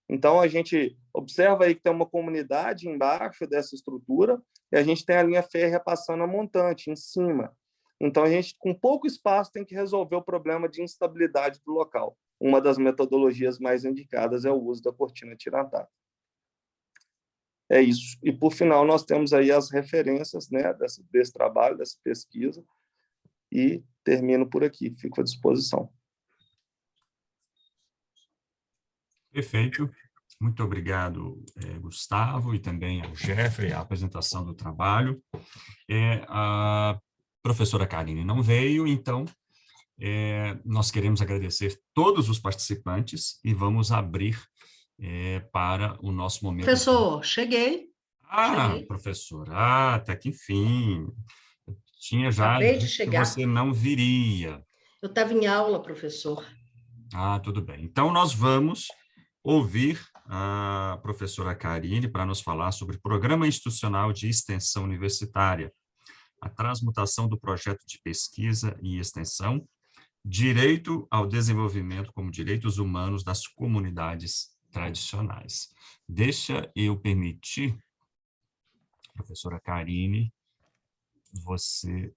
Então, a gente observa aí que tem uma comunidade embaixo dessa estrutura e a gente tem a linha férrea passando a montante em cima. Então, a gente, com pouco espaço, tem que resolver o problema de instabilidade do local. Uma das metodologias mais indicadas é o uso da cortina tirantada. É isso. E, por final, nós temos aí as referências, né, desse trabalho, dessa pesquisa, e termino por aqui. Fico à disposição. Perfeito. Muito obrigado, Gustavo, e também ao Jeffrey, a apresentação do trabalho. A professora Karine não veio, então nós queremos agradecer todos os participantes e vamos abrir para o nosso momento. Professor, cheguei. Cheguei. Professora, até que enfim. Eu tinha já Acabei de dito chegar. que você não viria. Eu estava em aula, professor. Tudo bem. Então, nós vamos ouvir a professora Karine para nos falar sobre o Programa Institucional de Extensão Universitária, a transmutação do projeto de pesquisa e extensão, direito ao desenvolvimento como direitos humanos das comunidades tradicionais. Deixa eu permitir, professora Karine, você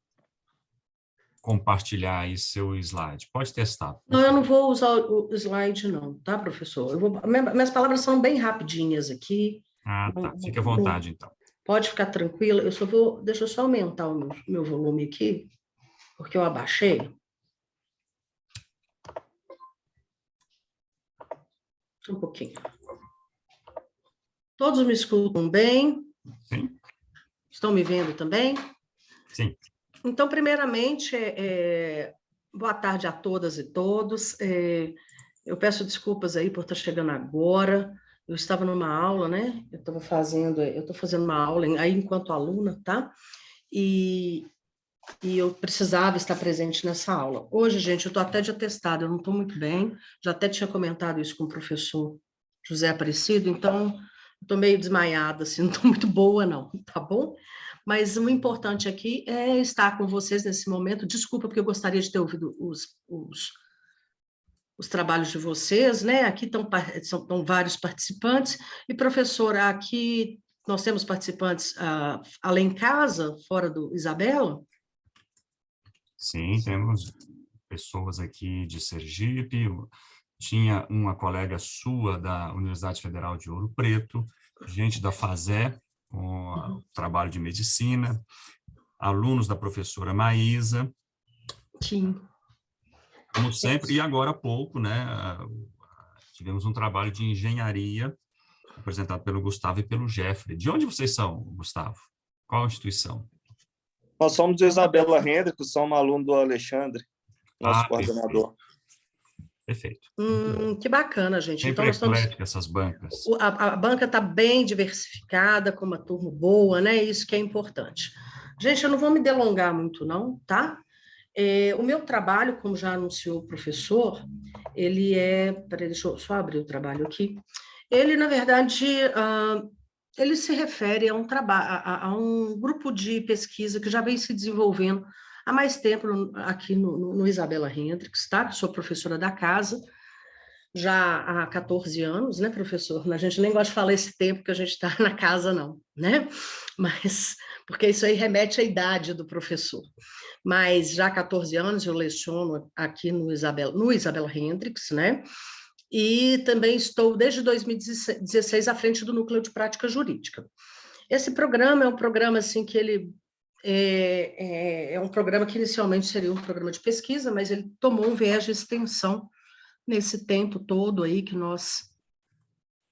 compartilhar aí seu slide. Pode testar. Não, eu não vou usar o slide não, tá, professor? Minhas palavras são bem rapidinhas aqui. Tá. Fique à vontade, então. Pode ficar tranquila. Deixa eu só aumentar o meu volume aqui, porque eu abaixei. Um pouquinho. Todos me escutam bem? Sim. Estão me vendo também? Sim. Então, primeiramente, boa tarde a todas e todos. Eu peço desculpas aí por estar chegando agora. Eu estava numa aula, né? Eu estou fazendo uma aula aí enquanto aluna, tá? E eu precisava estar presente nessa aula. Hoje, gente, eu estou até de atestado, eu não estou muito bem. Já até tinha comentado isso com o professor José Aparecido, então Estou meio desmaiada, assim, não estou muito boa, não, tá bom? Mas o importante aqui é estar com vocês nesse momento. Desculpa, porque eu gostaria de ter ouvido os trabalhos de vocês, né? Aqui estão vários participantes. E, professora, aqui nós temos participantes além casa, fora do Isabela? Sim, temos pessoas aqui de Sergipe, tinha uma colega sua da Universidade Federal de Ouro Preto, gente da FASÉ, com o trabalho de medicina, alunos da professora Maísa. Sim. Como sempre, e agora há pouco, né, tivemos um trabalho de engenharia apresentado pelo Gustavo e pelo Jeffrey. De onde vocês são, Gustavo? Qual instituição? Nós somos de Isabela Hendricks, somos aluno do Alexandre, nosso coordenador. Perfeito. Que bacana, gente. Sempre então, nós estamos... essas bancas. A banca está bem diversificada, com uma turma boa, né? Isso que é importante. Gente, eu não vou me delongar muito, não, tá? O meu trabalho, como já anunciou o professor, ele é... Peraí, deixa eu só abrir o trabalho aqui. Ele, na verdade, ele se refere a um grupo de pesquisa que já vem se desenvolvendo há mais tempo aqui no Isabela Hendricks, tá? Sou professora da casa, já há 14 anos, né, professor? A gente nem gosta de falar esse tempo que a gente está na casa, não, né? Mas, porque isso aí remete à idade do professor. Mas já há 14 anos eu leciono aqui no Isabela Hendricks, né? E também estou, desde 2016, à frente do Núcleo de Prática Jurídica. Esse programa é um programa, assim, que ele é um programa que inicialmente seria um programa de pesquisa, mas ele tomou um viés de extensão nesse tempo todo aí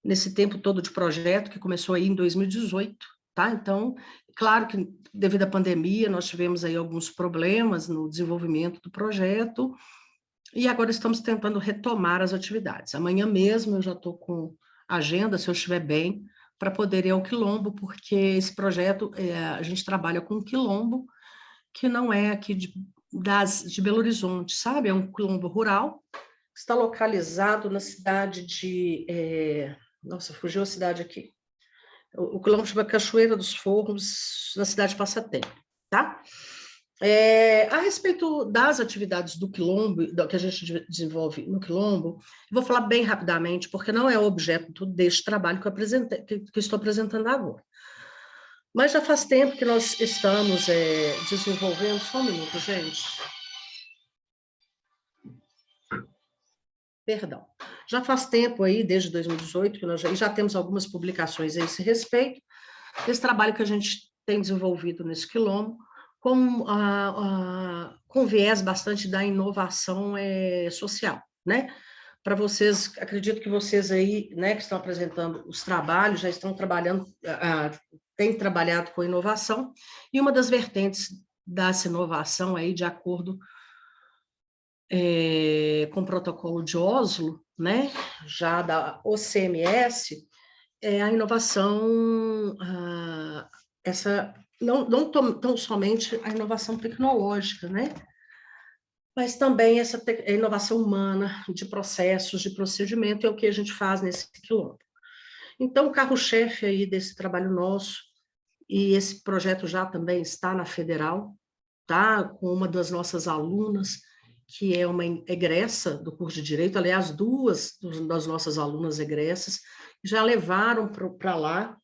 nesse tempo todo de projeto, que começou aí em 2018, tá? Então, claro que devido à pandemia, nós tivemos aí alguns problemas no desenvolvimento do projeto, e agora estamos tentando retomar as atividades. Amanhã mesmo eu já estou com agenda, se eu estiver bem, para poder ir ao Quilombo, porque esse projeto, a gente trabalha com um quilombo que não é aqui de Belo Horizonte, sabe? É um quilombo rural, está localizado na cidade de... Nossa, fugiu a cidade aqui. O quilombo chama Cachoeira dos Forros, na cidade de Passatempo, tá? A respeito das atividades do quilombo, que a gente desenvolve no quilombo, eu vou falar bem rapidamente, porque não é o objeto deste trabalho que eu estou apresentando agora. Mas já faz tempo que nós estamos desenvolvendo... Só um minuto, gente. Perdão. Já faz tempo aí, desde 2018, que nós já temos algumas publicações a esse respeito, desse trabalho que a gente tem desenvolvido nesse quilombo, com viés bastante da inovação social, né? Para vocês, acredito que vocês aí, né, que estão apresentando os trabalhos, já estão trabalhando, têm trabalhado com inovação, e uma das vertentes dessa inovação aí, de acordo com o protocolo de Oslo, né, já da OCMS, a inovação, não tão somente a inovação tecnológica, né, mas também essa inovação humana, de processos, de procedimento, é o que a gente faz nesse quilombo. Então, o carro-chefe aí desse trabalho nosso, e esse projeto já também está na Federal, tá, com uma das nossas alunas, que é uma egressa do curso de Direito, aliás, duas das nossas alunas egressas, já levaram para lá,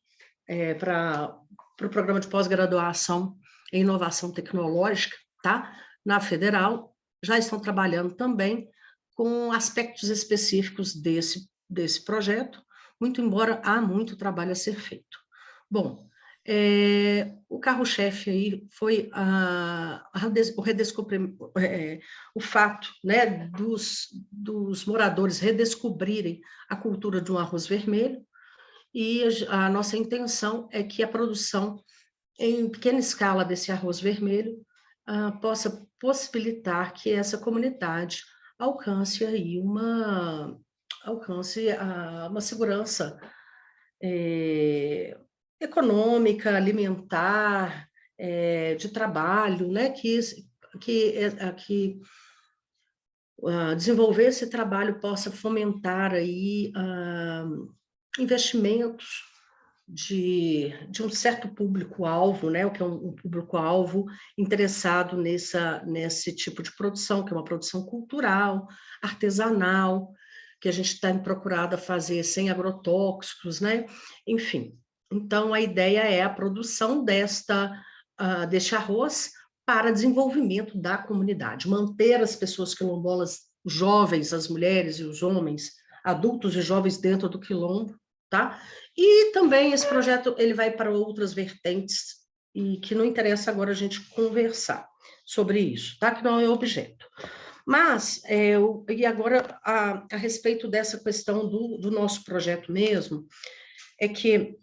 para o programa de pós-graduação em inovação tecnológica, tá? Na Federal, já estão trabalhando também com aspectos específicos desse projeto, muito embora há muito trabalho a ser feito. Bom, o carro-chefe aí foi o fato, né, dos moradores redescobrirem a cultura de um arroz vermelho, e a nossa intenção é que a produção em pequena escala desse arroz vermelho possa possibilitar que essa comunidade alcance aí uma segurança econômica, alimentar, de trabalho, né, que desenvolver esse trabalho possa fomentar aí investimentos de um certo público-alvo, né? O que é um público-alvo interessado nesse tipo de produção, que é uma produção cultural, artesanal, que a gente está procurado a fazer sem agrotóxicos, né? Enfim, então a ideia é a produção deste arroz para desenvolvimento da comunidade, manter as pessoas quilombolas, os jovens, as mulheres e os homens, adultos e jovens dentro do quilombo, tá? E também esse projeto ele vai para outras vertentes e que não interessa agora a gente conversar sobre isso, tá? Que não é objeto. Mas, e agora, a respeito dessa questão do nosso projeto mesmo, é que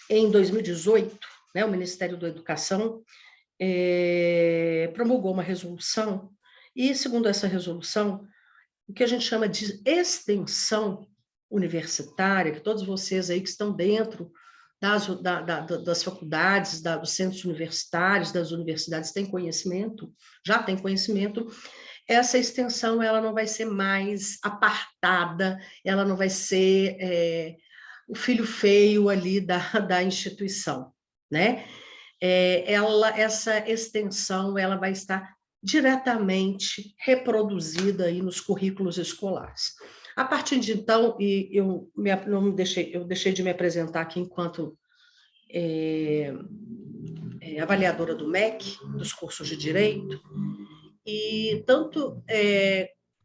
em 2018, né, o Ministério da Educação promulgou uma resolução, e segundo essa resolução, o que a gente chama de extensão universitária, que todos vocês aí que estão dentro das faculdades, dos centros universitários, das universidades têm conhecimento, já têm conhecimento, essa extensão ela não vai ser mais apartada, ela não vai ser o filho feio ali da instituição, né? Essa extensão ela vai estar diretamente reproduzida aí nos currículos escolares. A partir de então, eu deixei de me apresentar aqui enquanto avaliadora do MEC, dos cursos de Direito, e tanto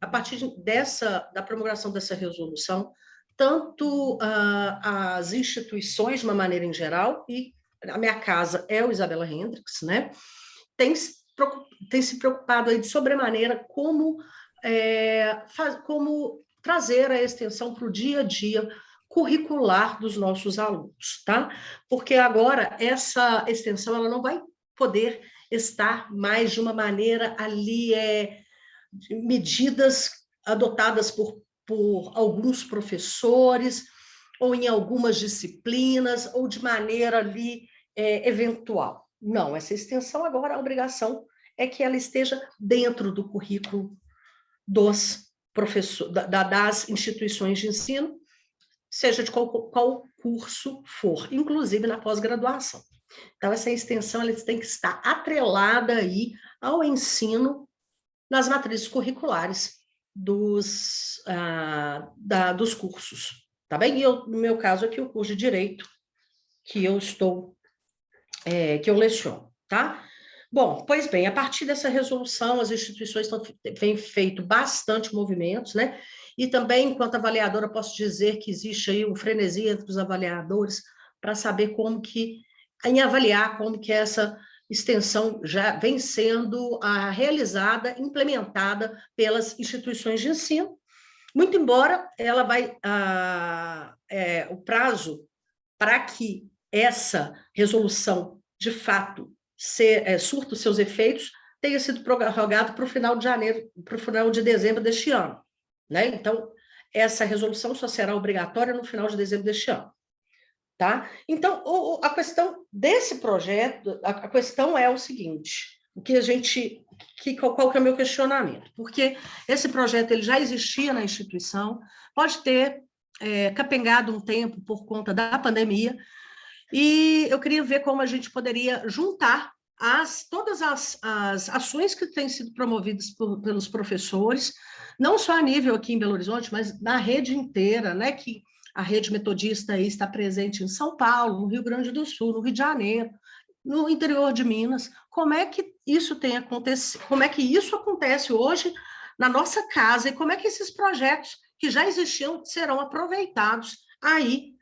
a partir da promulgação dessa resolução, tanto as instituições, de uma maneira em geral, e a minha casa é o Isabela Hendricks, né, tem se preocupado aí de sobremaneira como trazer a extensão para o dia a dia curricular dos nossos alunos, tá? Porque agora essa extensão ela não vai poder estar mais de uma maneira ali, medidas adotadas por alguns professores, ou em algumas disciplinas, ou de maneira ali eventual. Não, essa extensão agora, a obrigação é que ela esteja dentro do currículo dos professores, das instituições de ensino, seja de qual curso for, inclusive na pós-graduação. Então, essa extensão ela tem que estar atrelada aí ao ensino nas matrizes curriculares dos cursos, tá bem? E no meu caso aqui, o curso de Direito, que eu leciono, tá? Bom, pois bem, a partir dessa resolução, as instituições têm feito bastante movimentos, né? E também, enquanto avaliadora, posso dizer que existe aí um frenesi entre os avaliadores para saber avaliar como que essa extensão já vem sendo realizada, implementada pelas instituições de ensino, muito embora ela o prazo para que essa resolução, de fato, surta os seus efeitos, tenha sido prorrogado para o final de janeiro, para o final de dezembro deste ano, né? Então, essa resolução só será obrigatória no final de dezembro deste ano, tá? Então, a questão desse projeto, a questão é o seguinte, qual que é o meu questionamento? Porque esse projeto ele já existia na instituição, pode ter capengado um tempo por conta da pandemia, e eu queria ver como a gente poderia juntar todas as ações que têm sido promovidas pelos professores, não só a nível aqui em Belo Horizonte, mas na rede inteira, né, que a rede metodista aí está presente em São Paulo, no Rio Grande do Sul, no Rio de Janeiro, no interior de Minas. Como é que isso tem acontecido? Como é que isso acontece hoje na nossa casa? E como é que esses projetos que já existiam serão aproveitados aí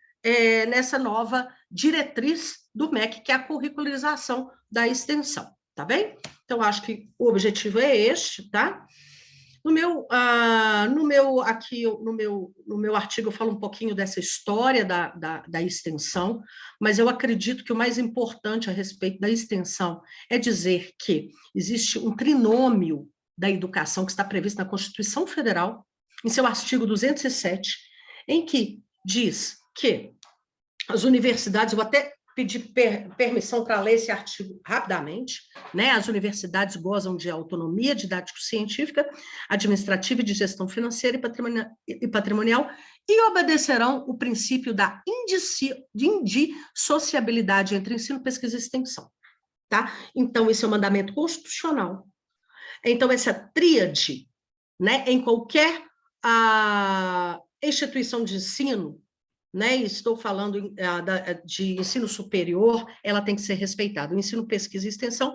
nessa nova diretriz do MEC, que é a curricularização da extensão, tá bem? Então, acho que o objetivo é este, tá? No meu artigo eu falo um pouquinho dessa história da extensão, mas eu acredito que o mais importante a respeito da extensão é dizer que existe um trinômio da educação que está previsto na Constituição Federal, em seu artigo 207, em que diz que as universidades, vou até pedir permissão para ler esse artigo rapidamente, né? As universidades gozam de autonomia didático-científica, administrativa e de gestão financeira e patrimonial e obedecerão o princípio da indissociabilidade entre ensino, pesquisa e extensão, tá? Então, esse é um mandamento constitucional. Então, essa tríade, né, em qualquer instituição de ensino, né, estou falando de ensino superior, ela tem que ser respeitada. O ensino, pesquisa e extensão,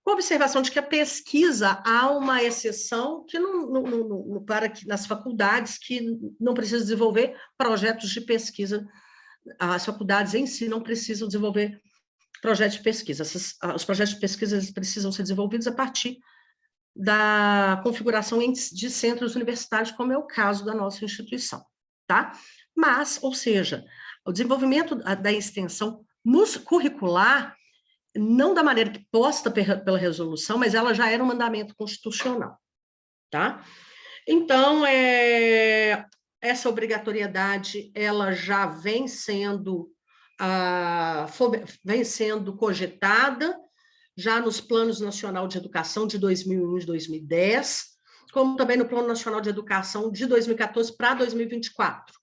com a observação de que a pesquisa há uma exceção que para que nas faculdades que não precisam desenvolver projetos de pesquisa, as faculdades em si não precisam desenvolver projetos de pesquisa. Os projetos de pesquisa precisam ser desenvolvidos a partir da configuração de centros universitários, como é o caso da nossa instituição, tá? Mas, ou seja, o desenvolvimento da extensão curricular, não da maneira que posta pela resolução, mas ela já era um mandamento constitucional, tá? Então, essa obrigatoriedade, ela já vem sendo cogitada, já nos Planos Nacional de Educação de 2001 e 2010, como também no Plano Nacional de Educação de 2014 para 2024,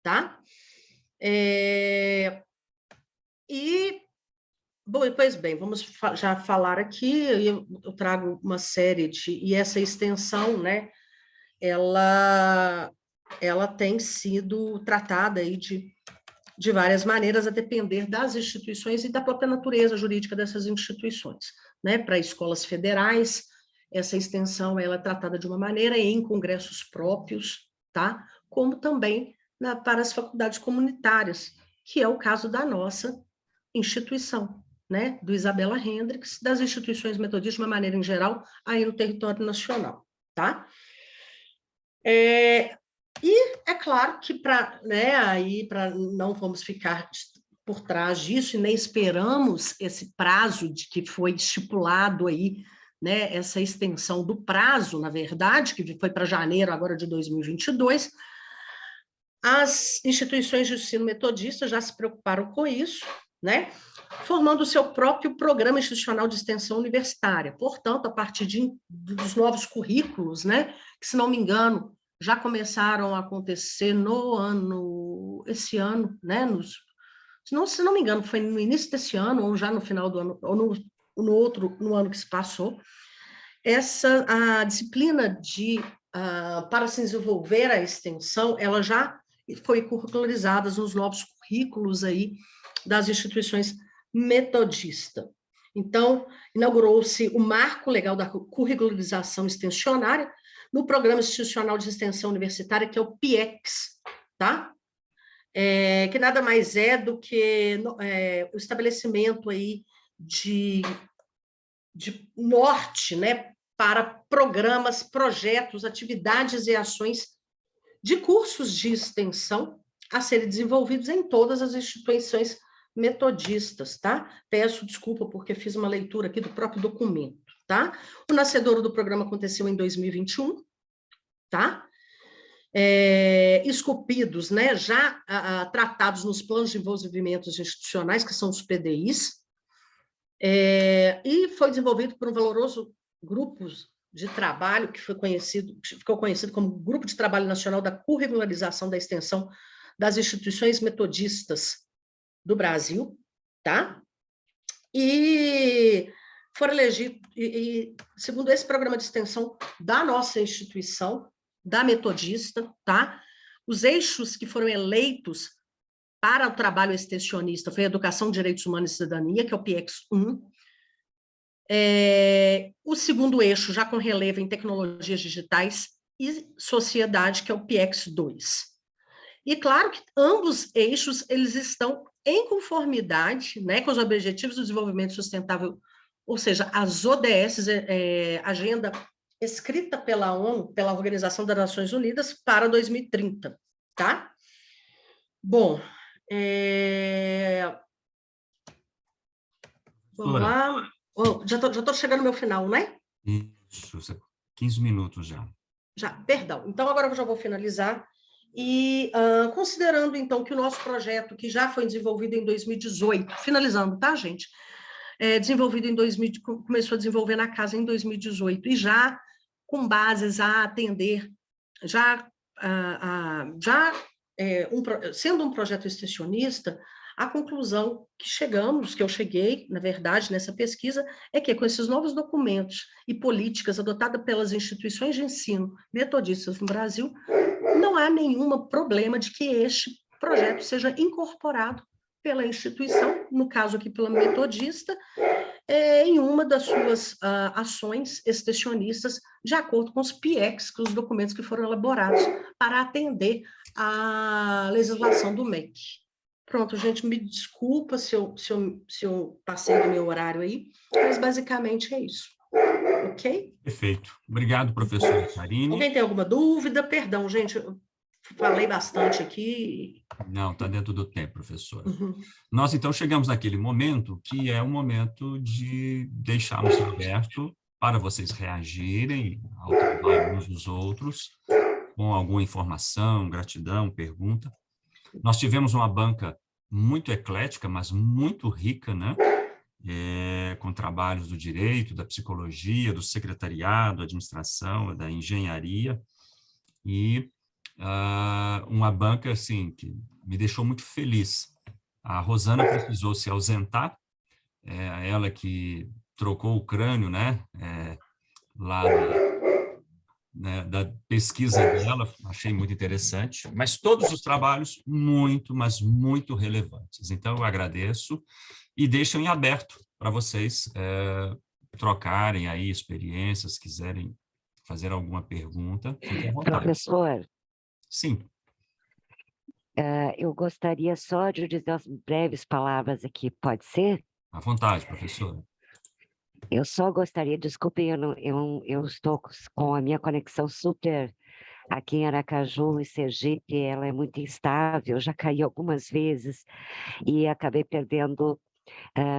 tá? Pois bem, vamos já falar aqui, eu trago uma série e essa extensão, né, ela tem sido tratada aí de várias maneiras, a depender das instituições e da própria natureza jurídica dessas instituições, né? Para escolas federais, essa extensão ela é tratada de uma maneira em congressos próprios, tá? Como também para as faculdades comunitárias, que é o caso da nossa instituição, né? Do Isabela Hendricks, das instituições metodistas de uma maneira em geral, aí no território nacional, tá? E é claro que para não vamos ficar por trás disso e nem esperamos esse prazo que foi estipulado aí, né, essa extensão do prazo, na verdade, que foi para janeiro agora de 2022, as instituições de ensino metodista já se preocuparam com isso, né, formando o seu próprio programa institucional de extensão universitária. Portanto, a partir dos novos currículos, né, que, se não me engano, já começaram a acontecer esse ano, né? Se não me engano, foi no início desse ano, ou já no final do ano, ou no ano que se passou, a disciplina para se desenvolver a extensão, ela já foi curricularizada nos novos currículos aí das instituições metodistas. Então, inaugurou-se o marco legal da curricularização extensionária, no Programa Institucional de Extensão Universitária, que é o PIEX, tá? Que nada mais é do que o estabelecimento aí de norte, né, para programas, projetos, atividades e ações de cursos de extensão a serem desenvolvidos em todas as instituições metodistas, tá? Peço desculpa porque fiz uma leitura aqui do próprio documento, tá? O nascedouro do programa aconteceu em 2021, tá? Esculpidos, né, já tratados nos planos de desenvolvimento institucionais, que são os PDIs, e foi desenvolvido por um valoroso grupo de trabalho que ficou conhecido como Grupo de Trabalho Nacional da Curricularização da Extensão das Instituições Metodistas do Brasil, tá? E foram elegidos, segundo esse programa de extensão da nossa instituição, da Metodista, tá? Os eixos que foram eleitos para o trabalho extensionista foi Educação, Direitos Humanos e Cidadania, que é o PIEX 1. O segundo eixo, já com relevo em tecnologias digitais e sociedade, que é o PIEX 2. E claro que ambos eixos, eles estão em conformidade, né, com os Objetivos do Desenvolvimento Sustentável, ou seja, as ODS, agenda escrita pela ONU, pela Organização das Nações Unidas, para 2030, tá? Bom, vamos lá. Já estou chegando ao meu final, né? Isso, 15 minutos já. Perdão. Então, agora eu já vou finalizar E considerando, então, que o nosso projeto, que já foi desenvolvido em 2018, finalizando, tá, gente? Desenvolvido em 2000, começou a desenvolver na casa em 2018, e já com bases a atender, sendo um projeto extensionista, a conclusão que eu cheguei, na verdade, nessa pesquisa, é que com esses novos documentos e políticas adotadas pelas instituições de ensino metodistas no Brasil, não há nenhum problema de que este projeto seja incorporado pela instituição, no caso aqui pela metodista, em uma das suas ações extensionistas, de acordo com os PIECs, com os documentos que foram elaborados para atender à legislação do MEC. Pronto, gente, me desculpa se eu passei do meu horário aí, mas basicamente é isso. Ok? Perfeito. Obrigado, professora Karine. Alguém tem alguma dúvida? Perdão, gente, eu falei bastante aqui. Não, está dentro do tempo, professora. Nós, então, chegamos naquele momento que é o momento de deixarmos aberto para vocês reagirem ao trabalho uns dos outros, com alguma informação, gratidão, pergunta. Nós tivemos uma banca muito eclética, mas muito rica, né? Com trabalhos do direito, da psicologia, do secretariado, da administração, da engenharia, e uma banca assim, que me deixou muito feliz. A Rosana precisou se ausentar, ela que trocou o crânio, né? Lá da pesquisa dela, achei muito interessante, mas todos os trabalhos muito, mas muito relevantes. Então, eu agradeço e deixo em aberto para vocês trocarem aí experiências, quiserem fazer alguma pergunta, fiquem à vontade. Professor? Sim. Eu gostaria só de dizer umas breves palavras aqui, pode ser? À vontade, professora. Eu só gostaria, desculpe, eu estou com a minha conexão super aqui em Aracaju e Sergipe, ela é muito instável, já caí algumas vezes e acabei perdendo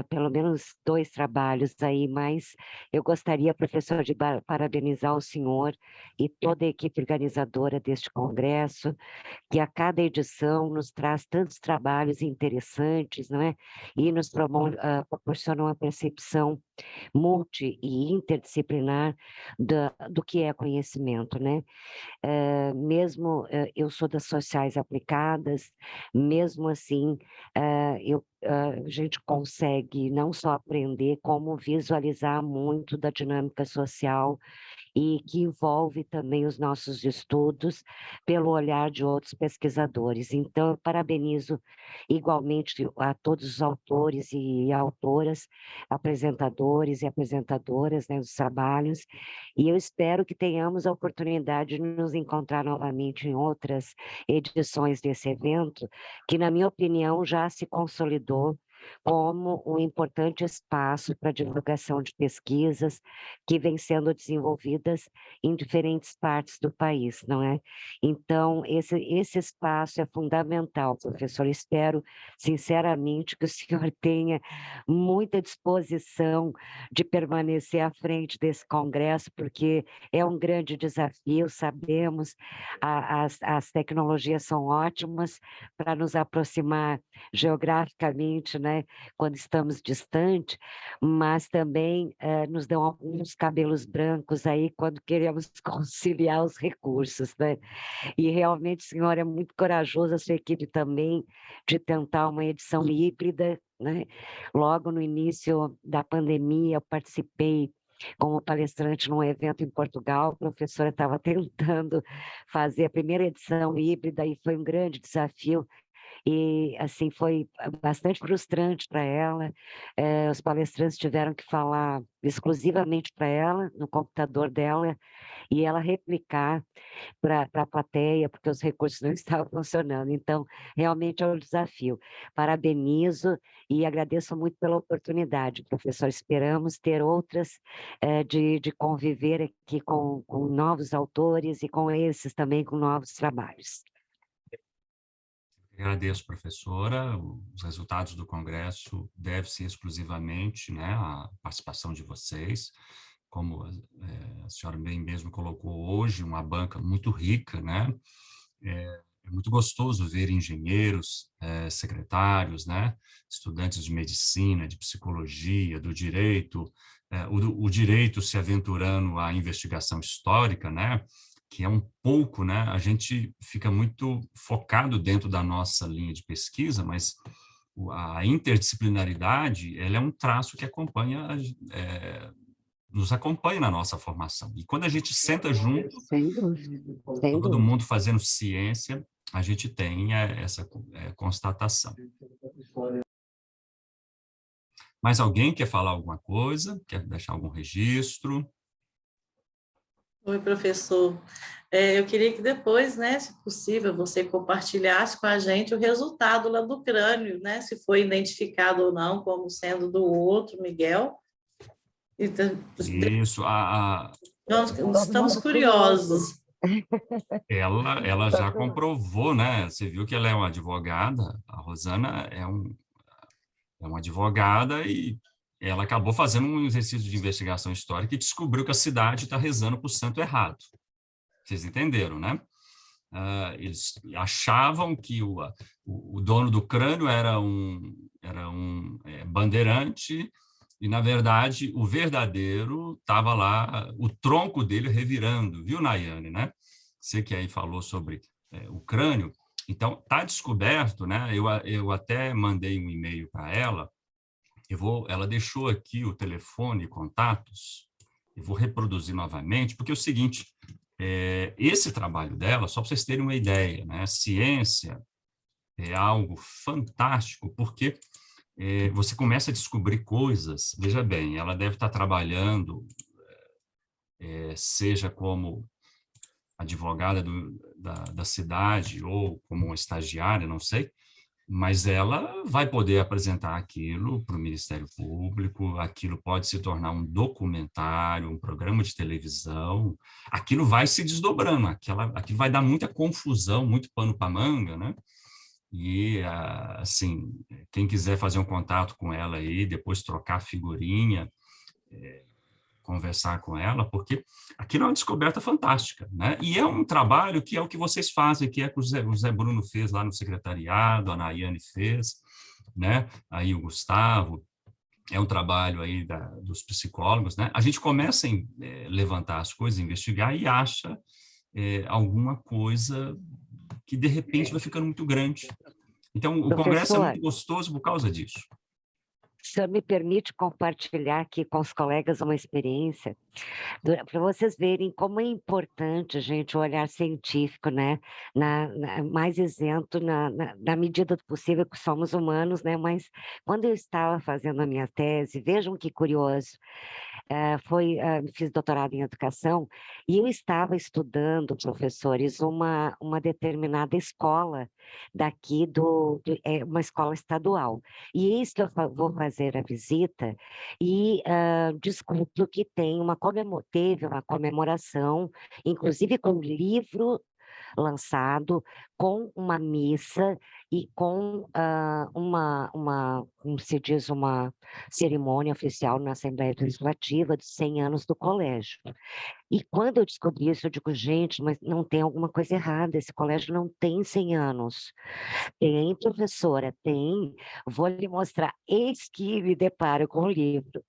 pelo menos 2 trabalhos aí, mas eu gostaria, professor, de parabenizar o senhor e toda a equipe organizadora deste congresso, que a cada edição nos traz tantos trabalhos interessantes, não é? E nos proporciona uma percepção multi e interdisciplinar do que é conhecimento, né? Mesmo eu sou das sociais aplicadas, mesmo assim, a gente consegue não só aprender, como visualizar muito da dinâmica social e que envolve também os nossos estudos pelo olhar de outros pesquisadores. Então, eu parabenizo igualmente a todos os autores e autoras, apresentadores e apresentadoras, né, dos trabalhos, e eu espero que tenhamos a oportunidade de nos encontrar novamente em outras edições desse evento, que, na minha opinião, já se consolidou como um importante espaço para divulgação de pesquisas que vêm sendo desenvolvidas em diferentes partes do país, não é? Então, esse espaço é fundamental, professor. Espero, sinceramente, que o senhor tenha muita disposição de permanecer à frente desse congresso, porque é um grande desafio, sabemos, as tecnologias são ótimas para nos aproximar geograficamente, né? Quando estamos distantes, mas também nos dão alguns cabelos brancos aí quando queremos conciliar os recursos, né? E realmente, senhor, é muito corajoso, a sua equipe também, de tentar uma edição híbrida, né? Logo no início da pandemia, eu participei como palestrante num evento em Portugal, a professora estava tentando fazer a primeira edição híbrida e foi um grande desafio. E, assim, foi bastante frustrante para ela, os palestrantes tiveram que falar exclusivamente para ela, no computador dela, e ela replicar para a plateia, porque os recursos não estavam funcionando. Então, realmente é um desafio. Parabenizo e agradeço muito pela oportunidade, professor. Esperamos ter outras de conviver aqui com novos autores e com esses também, com novos trabalhos. Agradeço, professora. Os resultados do congresso devem-se exclusivamente, né, à participação de vocês. Como a senhora bem mesmo colocou hoje, uma banca muito rica, né? É muito gostoso ver engenheiros, secretários, né, estudantes de medicina, de psicologia, do direito, o direito se aventurando à investigação histórica, né, que é um pouco, né, a gente fica muito focado dentro da nossa linha de pesquisa, mas a interdisciplinaridade, ela é um traço que nos acompanha na nossa formação. E quando a gente senta junto, Sem dúvida, sem todo dúvida. mundo fazendo ciência, a gente tem essa constatação. Mais alguém quer falar alguma coisa? Quer deixar algum registro? Oi, professor. Eu queria que depois, né, se possível, você compartilhasse com a gente o resultado lá do crânio, né, se foi identificado ou não como sendo do outro, Miguel. Então, Isso, estamos curiosos. ela já comprovou, né? Você viu que ela é uma advogada, a Rosana é uma advogada e ela acabou fazendo um exercício de investigação histórica e descobriu que a cidade está rezando para o santo errado. Vocês entenderam, né? Eles achavam que o dono do crânio era um bandeirante e, na verdade, o verdadeiro estava lá, o tronco dele revirando, viu, Nayane, né? Você que aí falou sobre o crânio. Então, está descoberto, né? Eu até mandei um e-mail para ela, ela deixou aqui o telefone e contatos, eu vou reproduzir novamente, porque é o seguinte, esse trabalho dela, só para vocês terem uma ideia, né? A ciência é algo fantástico, porque você começa a descobrir coisas, veja bem, ela deve estar trabalhando, seja como advogada da cidade ou como uma estagiária, não sei, mas ela vai poder apresentar aquilo para o Ministério Público, aquilo pode se tornar um documentário, um programa de televisão, aquilo vai se desdobrando, aquilo vai dar muita confusão, muito pano para manga, né? E, assim, quem quiser fazer um contato com ela aí, depois trocar figurinha, conversar com ela, porque aquilo é uma descoberta fantástica, né? E é um trabalho que é o que vocês fazem, que é que o Zé Bruno fez lá no secretariado, a Nayane fez, né? Aí o Gustavo, é um trabalho aí dos psicólogos, né? A gente começa a levantar as coisas, investigar e acha alguma coisa que, de repente, vai ficando muito grande. Então, o Congresso é muito gostoso por causa disso. O senhor me permite compartilhar aqui com os colegas uma experiência, para vocês verem como é importante a gente o olhar científico, né? Mais isento na medida do possível, que somos humanos, né? Mas quando eu estava fazendo a minha tese, vejam que curioso, fiz doutorado em educação e eu estava estudando, professores, uma determinada escola daqui uma escola estadual. E eis que eu vou fazer a visita e descubro que teve uma comemoração, inclusive com um livro lançado, com uma missa e com como se diz, uma cerimônia oficial na Assembleia Legislativa dos 100 anos do colégio. E quando eu descobri isso, eu digo, gente, mas não tem alguma coisa errada, esse colégio não tem 100 anos. Tem, professora, tem. Vou lhe mostrar. Eis que me deparo com o livro.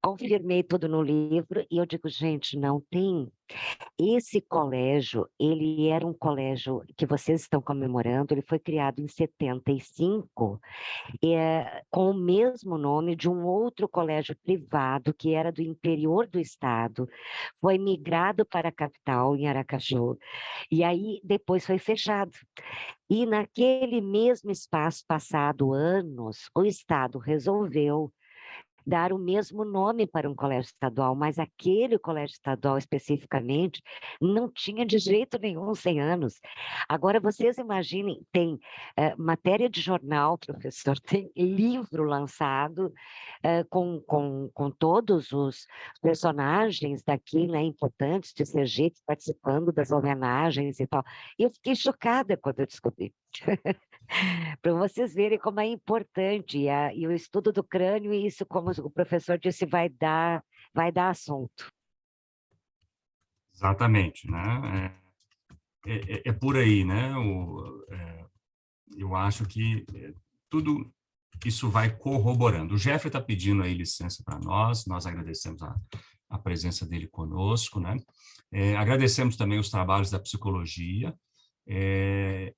Confirmei tudo no livro e eu digo, gente, não tem. Esse colégio, ele era um colégio que vocês estão comemorando, ele foi criado em 75, com o mesmo nome de um outro colégio privado, que era do interior do estado, foi migrado para a capital, em Aracaju, e aí depois foi fechado. E naquele mesmo espaço, passado anos, o estado resolveu dar o mesmo nome para um colégio estadual, mas aquele colégio estadual especificamente não tinha de jeito nenhum 100 anos. Agora, vocês imaginem, tem matéria de jornal, professor, tem livro lançado com todos os personagens daqui, né, importantes de Sergipe, participando das homenagens e tal. E eu fiquei chocada quando eu descobri. Para vocês verem como é importante, e o estudo do crânio, e isso, como o professor disse, vai dar assunto. Exatamente, né? é por aí, né? Eu acho que tudo isso vai corroborando. O Jeffrey está pedindo aí licença para nós agradecemos a presença dele conosco, né? Agradecemos também os trabalhos da psicologia,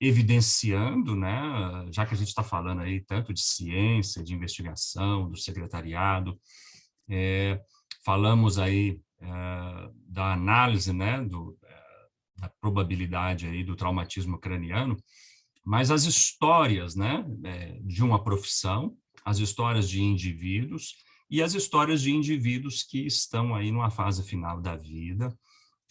evidenciando, né, já que a gente está falando aí tanto de ciência, de investigação, do secretariado, falamos aí da análise, né, da probabilidade aí do traumatismo craniano, mas as histórias, né, de uma profissão, as histórias de indivíduos e as histórias de indivíduos que estão aí numa fase final da vida,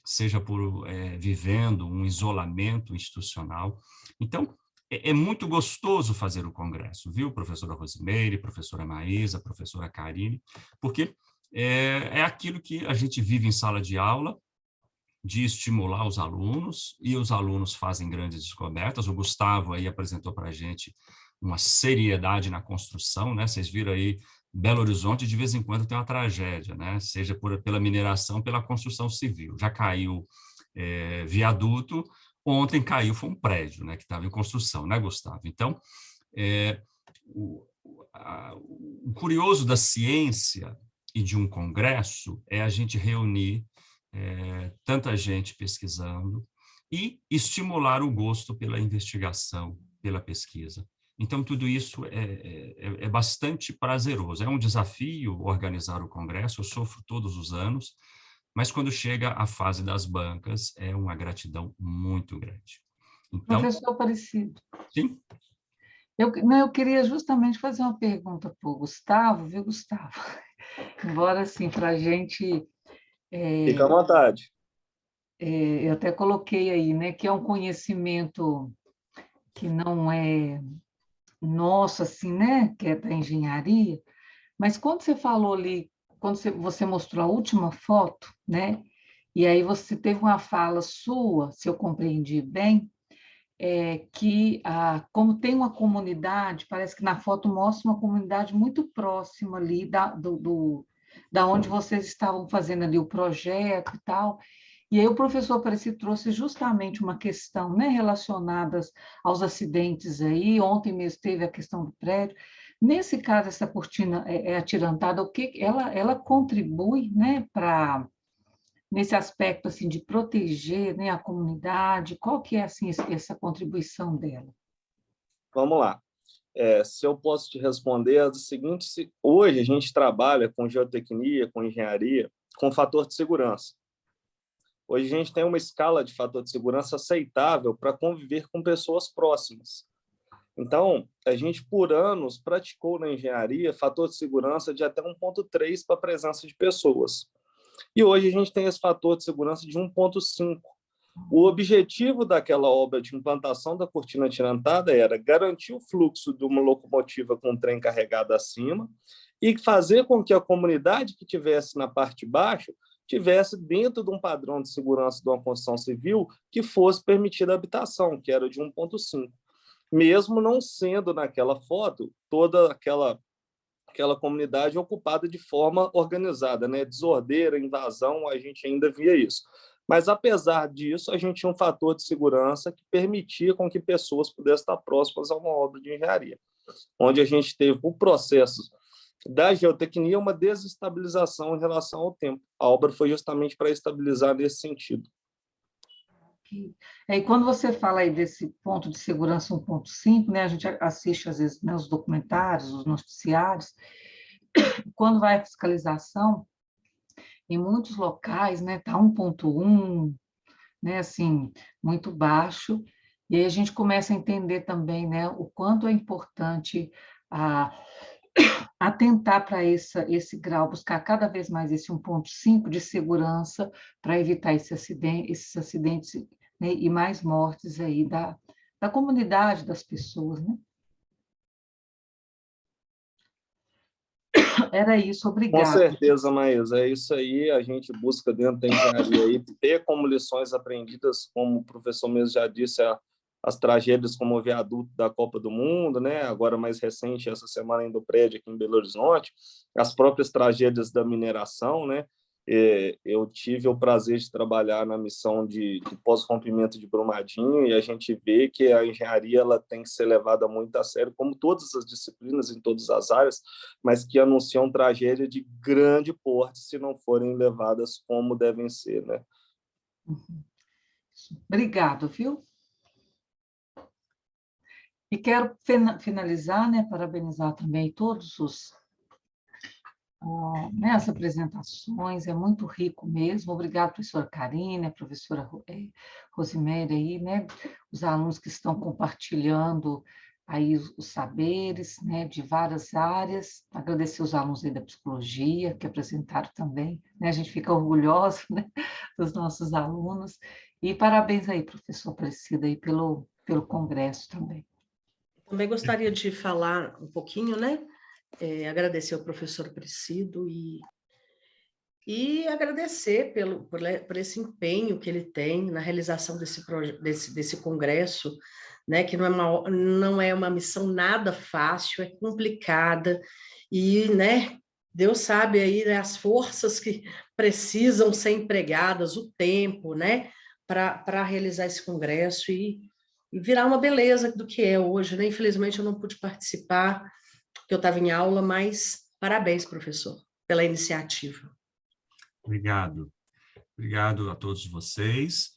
seja por vivendo um isolamento institucional. Então, é muito gostoso fazer o congresso, viu, professora Rosimeire, professora Maísa, professora Karine, porque é aquilo que a gente vive em sala de aula, de estimular os alunos, e os alunos fazem grandes descobertas. O Gustavo aí apresentou para a gente uma seriedade na construção, né? Vocês viram aí, Belo Horizonte, de vez em quando tem uma tragédia, né? Seja pela mineração, pela construção civil. Já caiu viaduto, ontem caiu, foi um prédio, né, que estava em construção, né, Gustavo? Então, o curioso da ciência e de um congresso é a gente reunir tanta gente pesquisando e estimular o gosto pela investigação, pela pesquisa. Então, tudo isso é bastante prazeroso. É um desafio organizar o congresso, eu sofro todos os anos, mas quando chega a fase das bancas, é uma gratidão muito grande. Então, professor Aparecido. Sim? Eu queria justamente fazer uma pergunta para o Gustavo, viu, Gustavo? Embora, assim, para a gente... Fica à vontade. Eu até coloquei aí, né, que é um conhecimento que não é nosso, assim, né, que é da engenharia, mas quando você falou ali, quando você mostrou a última foto, né, e aí você teve uma fala sua, se eu compreendi bem, que como tem uma comunidade, parece que na foto mostra uma comunidade muito próxima ali da onde vocês estavam fazendo ali o projeto e tal. E aí o professor Aparecido trouxe justamente uma questão, né, relacionada aos acidentes aí. Ontem mesmo teve a questão do prédio. Nesse caso, essa cortina atirantada, o que ela contribui, né, para nesse aspecto assim de proteger, né, a comunidade? Qual que é assim essa contribuição dela? Vamos lá. Se eu posso te responder, é o seguinte: hoje a gente trabalha com geotecnia, com engenharia, com fator de segurança. Hoje a gente tem uma escala de fator de segurança aceitável para conviver com pessoas próximas. Então, a gente, por anos, praticou na engenharia fator de segurança de até 1,3 para a presença de pessoas. E hoje a gente tem esse fator de segurança de 1,5. O objetivo daquela obra de implantação da cortina atirantada era garantir o fluxo de uma locomotiva com um trem carregado acima e fazer com que a comunidade que estivesse na parte de baixo tivesse dentro de um padrão de segurança de uma construção civil que fosse permitida a habitação, que era de 1,5. Mesmo não sendo, naquela foto, toda aquela comunidade ocupada de forma organizada, né? Desordeira, invasão, a gente ainda via isso. Mas, apesar disso, a gente tinha um fator de segurança que permitia com que pessoas pudessem estar próximas a uma obra de engenharia, onde a gente teve o processo da geotecnia uma desestabilização em relação ao tempo. A obra foi justamente para estabilizar nesse sentido. E quando você fala aí desse ponto de segurança 1,5, né, a gente assiste às vezes, né, os documentários, os noticiários, quando vai a fiscalização, em muitos locais, né, tá 1,1, né, assim, muito baixo, e aí a gente começa a entender também, né, o quanto é importante atentar para esse grau, buscar cada vez mais esse 1,5 de segurança para evitar esses acidentes, né, e mais mortes aí da comunidade, das pessoas, né? Era isso, obrigada. Com certeza, Maísa, é isso aí, a gente busca dentro da engenharia aí, ter como lições aprendidas, como o professor mesmo já disse, as tragédias como o viaduto da Copa do Mundo, né? Agora mais recente, essa semana ainda o prédio aqui em Belo Horizonte, as próprias tragédias da mineração, né? Eu tive o prazer de trabalhar na missão de pós-rompimento de Brumadinho, e a gente vê que a engenharia ela tem que ser levada muito a sério, como todas as disciplinas em todas as áreas, mas que anunciam tragédia de grande porte se não forem levadas como devem ser, né? Obrigado, viu? E quero finalizar, né, parabenizar também todos as apresentações, é muito rico mesmo. Obrigado, professora Karine, a professora Rosiméria aí, né, os alunos que estão compartilhando aí os saberes, né, de várias áreas. Agradecer os alunos aí da psicologia, que apresentaram também, né, a gente fica orgulhoso, né, dos nossos alunos. E parabéns aí, professor Aparecida, aí pelo congresso também. Também gostaria de falar um pouquinho, né, agradecer ao professor Aparecido e agradecer por esse empenho que ele tem na realização desse congresso, né, que não é uma missão nada fácil, é complicada, e, né, Deus sabe aí, né, as forças que precisam ser empregadas, o tempo, né, para realizar esse congresso e virar uma beleza do que é hoje, né? Infelizmente eu não pude participar, porque eu estava em aula, mas parabéns, professor, pela iniciativa. Obrigado. Obrigado a todos vocês.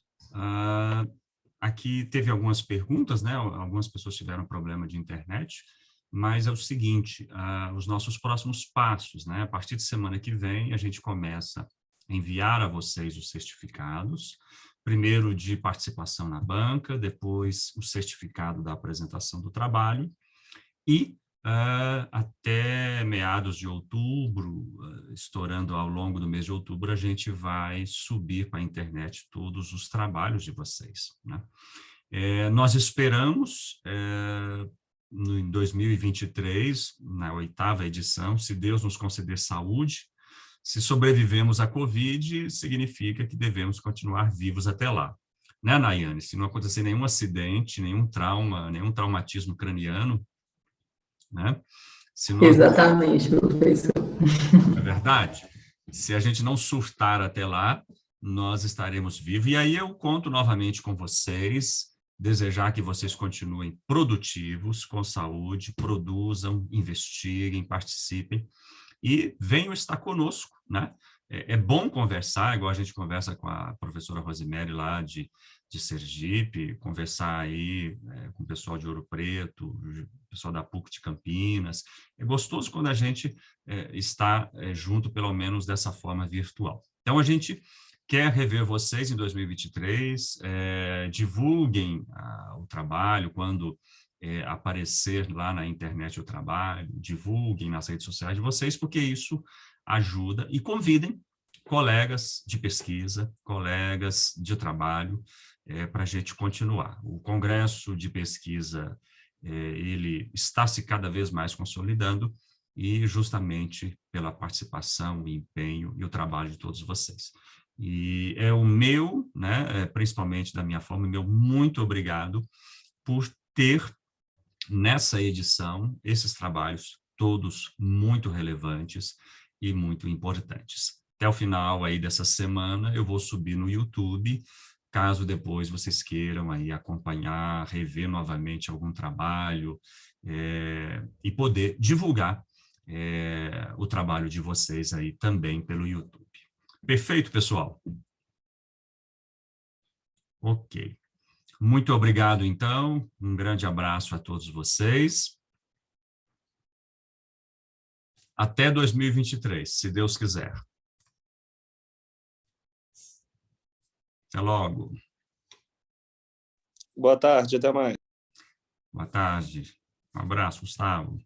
Aqui teve algumas perguntas, né? Algumas pessoas tiveram problema de internet, mas é o seguinte, os nossos próximos passos, né? A partir de semana que vem, a gente começa a enviar a vocês os certificados, primeiro de participação na banca, depois o certificado da apresentação do trabalho, e até meados de outubro, estourando ao longo do mês de outubro, a gente vai subir para a internet todos os trabalhos de vocês, né? Nós esperamos, em 2023, na 8ª edição, se Deus nos conceder saúde, se sobrevivemos à Covid, significa que devemos continuar vivos até lá. Né, Nayane? Se não acontecer nenhum acidente, nenhum trauma, nenhum traumatismo craniano, né? Exatamente, professor. É verdade? Se a gente não surtar até lá, nós estaremos vivos. E aí eu conto novamente com vocês, desejar que vocês continuem produtivos, com saúde, produzam, investiguem, participem e venham estar conosco, né? É bom conversar, igual a gente conversa com a professora Rosiméria lá de Sergipe, conversar aí com o pessoal de Ouro Preto, o pessoal da PUC de Campinas. É gostoso quando a gente está junto, pelo menos dessa forma virtual. Então, a gente quer rever vocês em 2023, divulguem o trabalho quando aparecer lá na internet o trabalho, divulguem nas redes sociais de vocês, porque isso ajuda, e convidem colegas de pesquisa, colegas de trabalho, para a gente continuar. O Congresso de Pesquisa, ele está se cada vez mais consolidando, e justamente pela participação, o empenho e o trabalho de todos vocês. E é o meu, né, principalmente da minha forma, meu muito obrigado por ter, nessa edição, esses trabalhos todos muito relevantes e muito importantes. Até o final aí dessa semana, eu vou subir no YouTube, caso depois vocês queiram aí acompanhar, rever novamente algum trabalho, e poder divulgar o trabalho de vocês aí também pelo YouTube. Perfeito, pessoal? Ok. Muito obrigado, então. Um grande abraço a todos vocês. Até 2023, se Deus quiser. Até logo. Boa tarde, até mais. Boa tarde. Um abraço, Gustavo.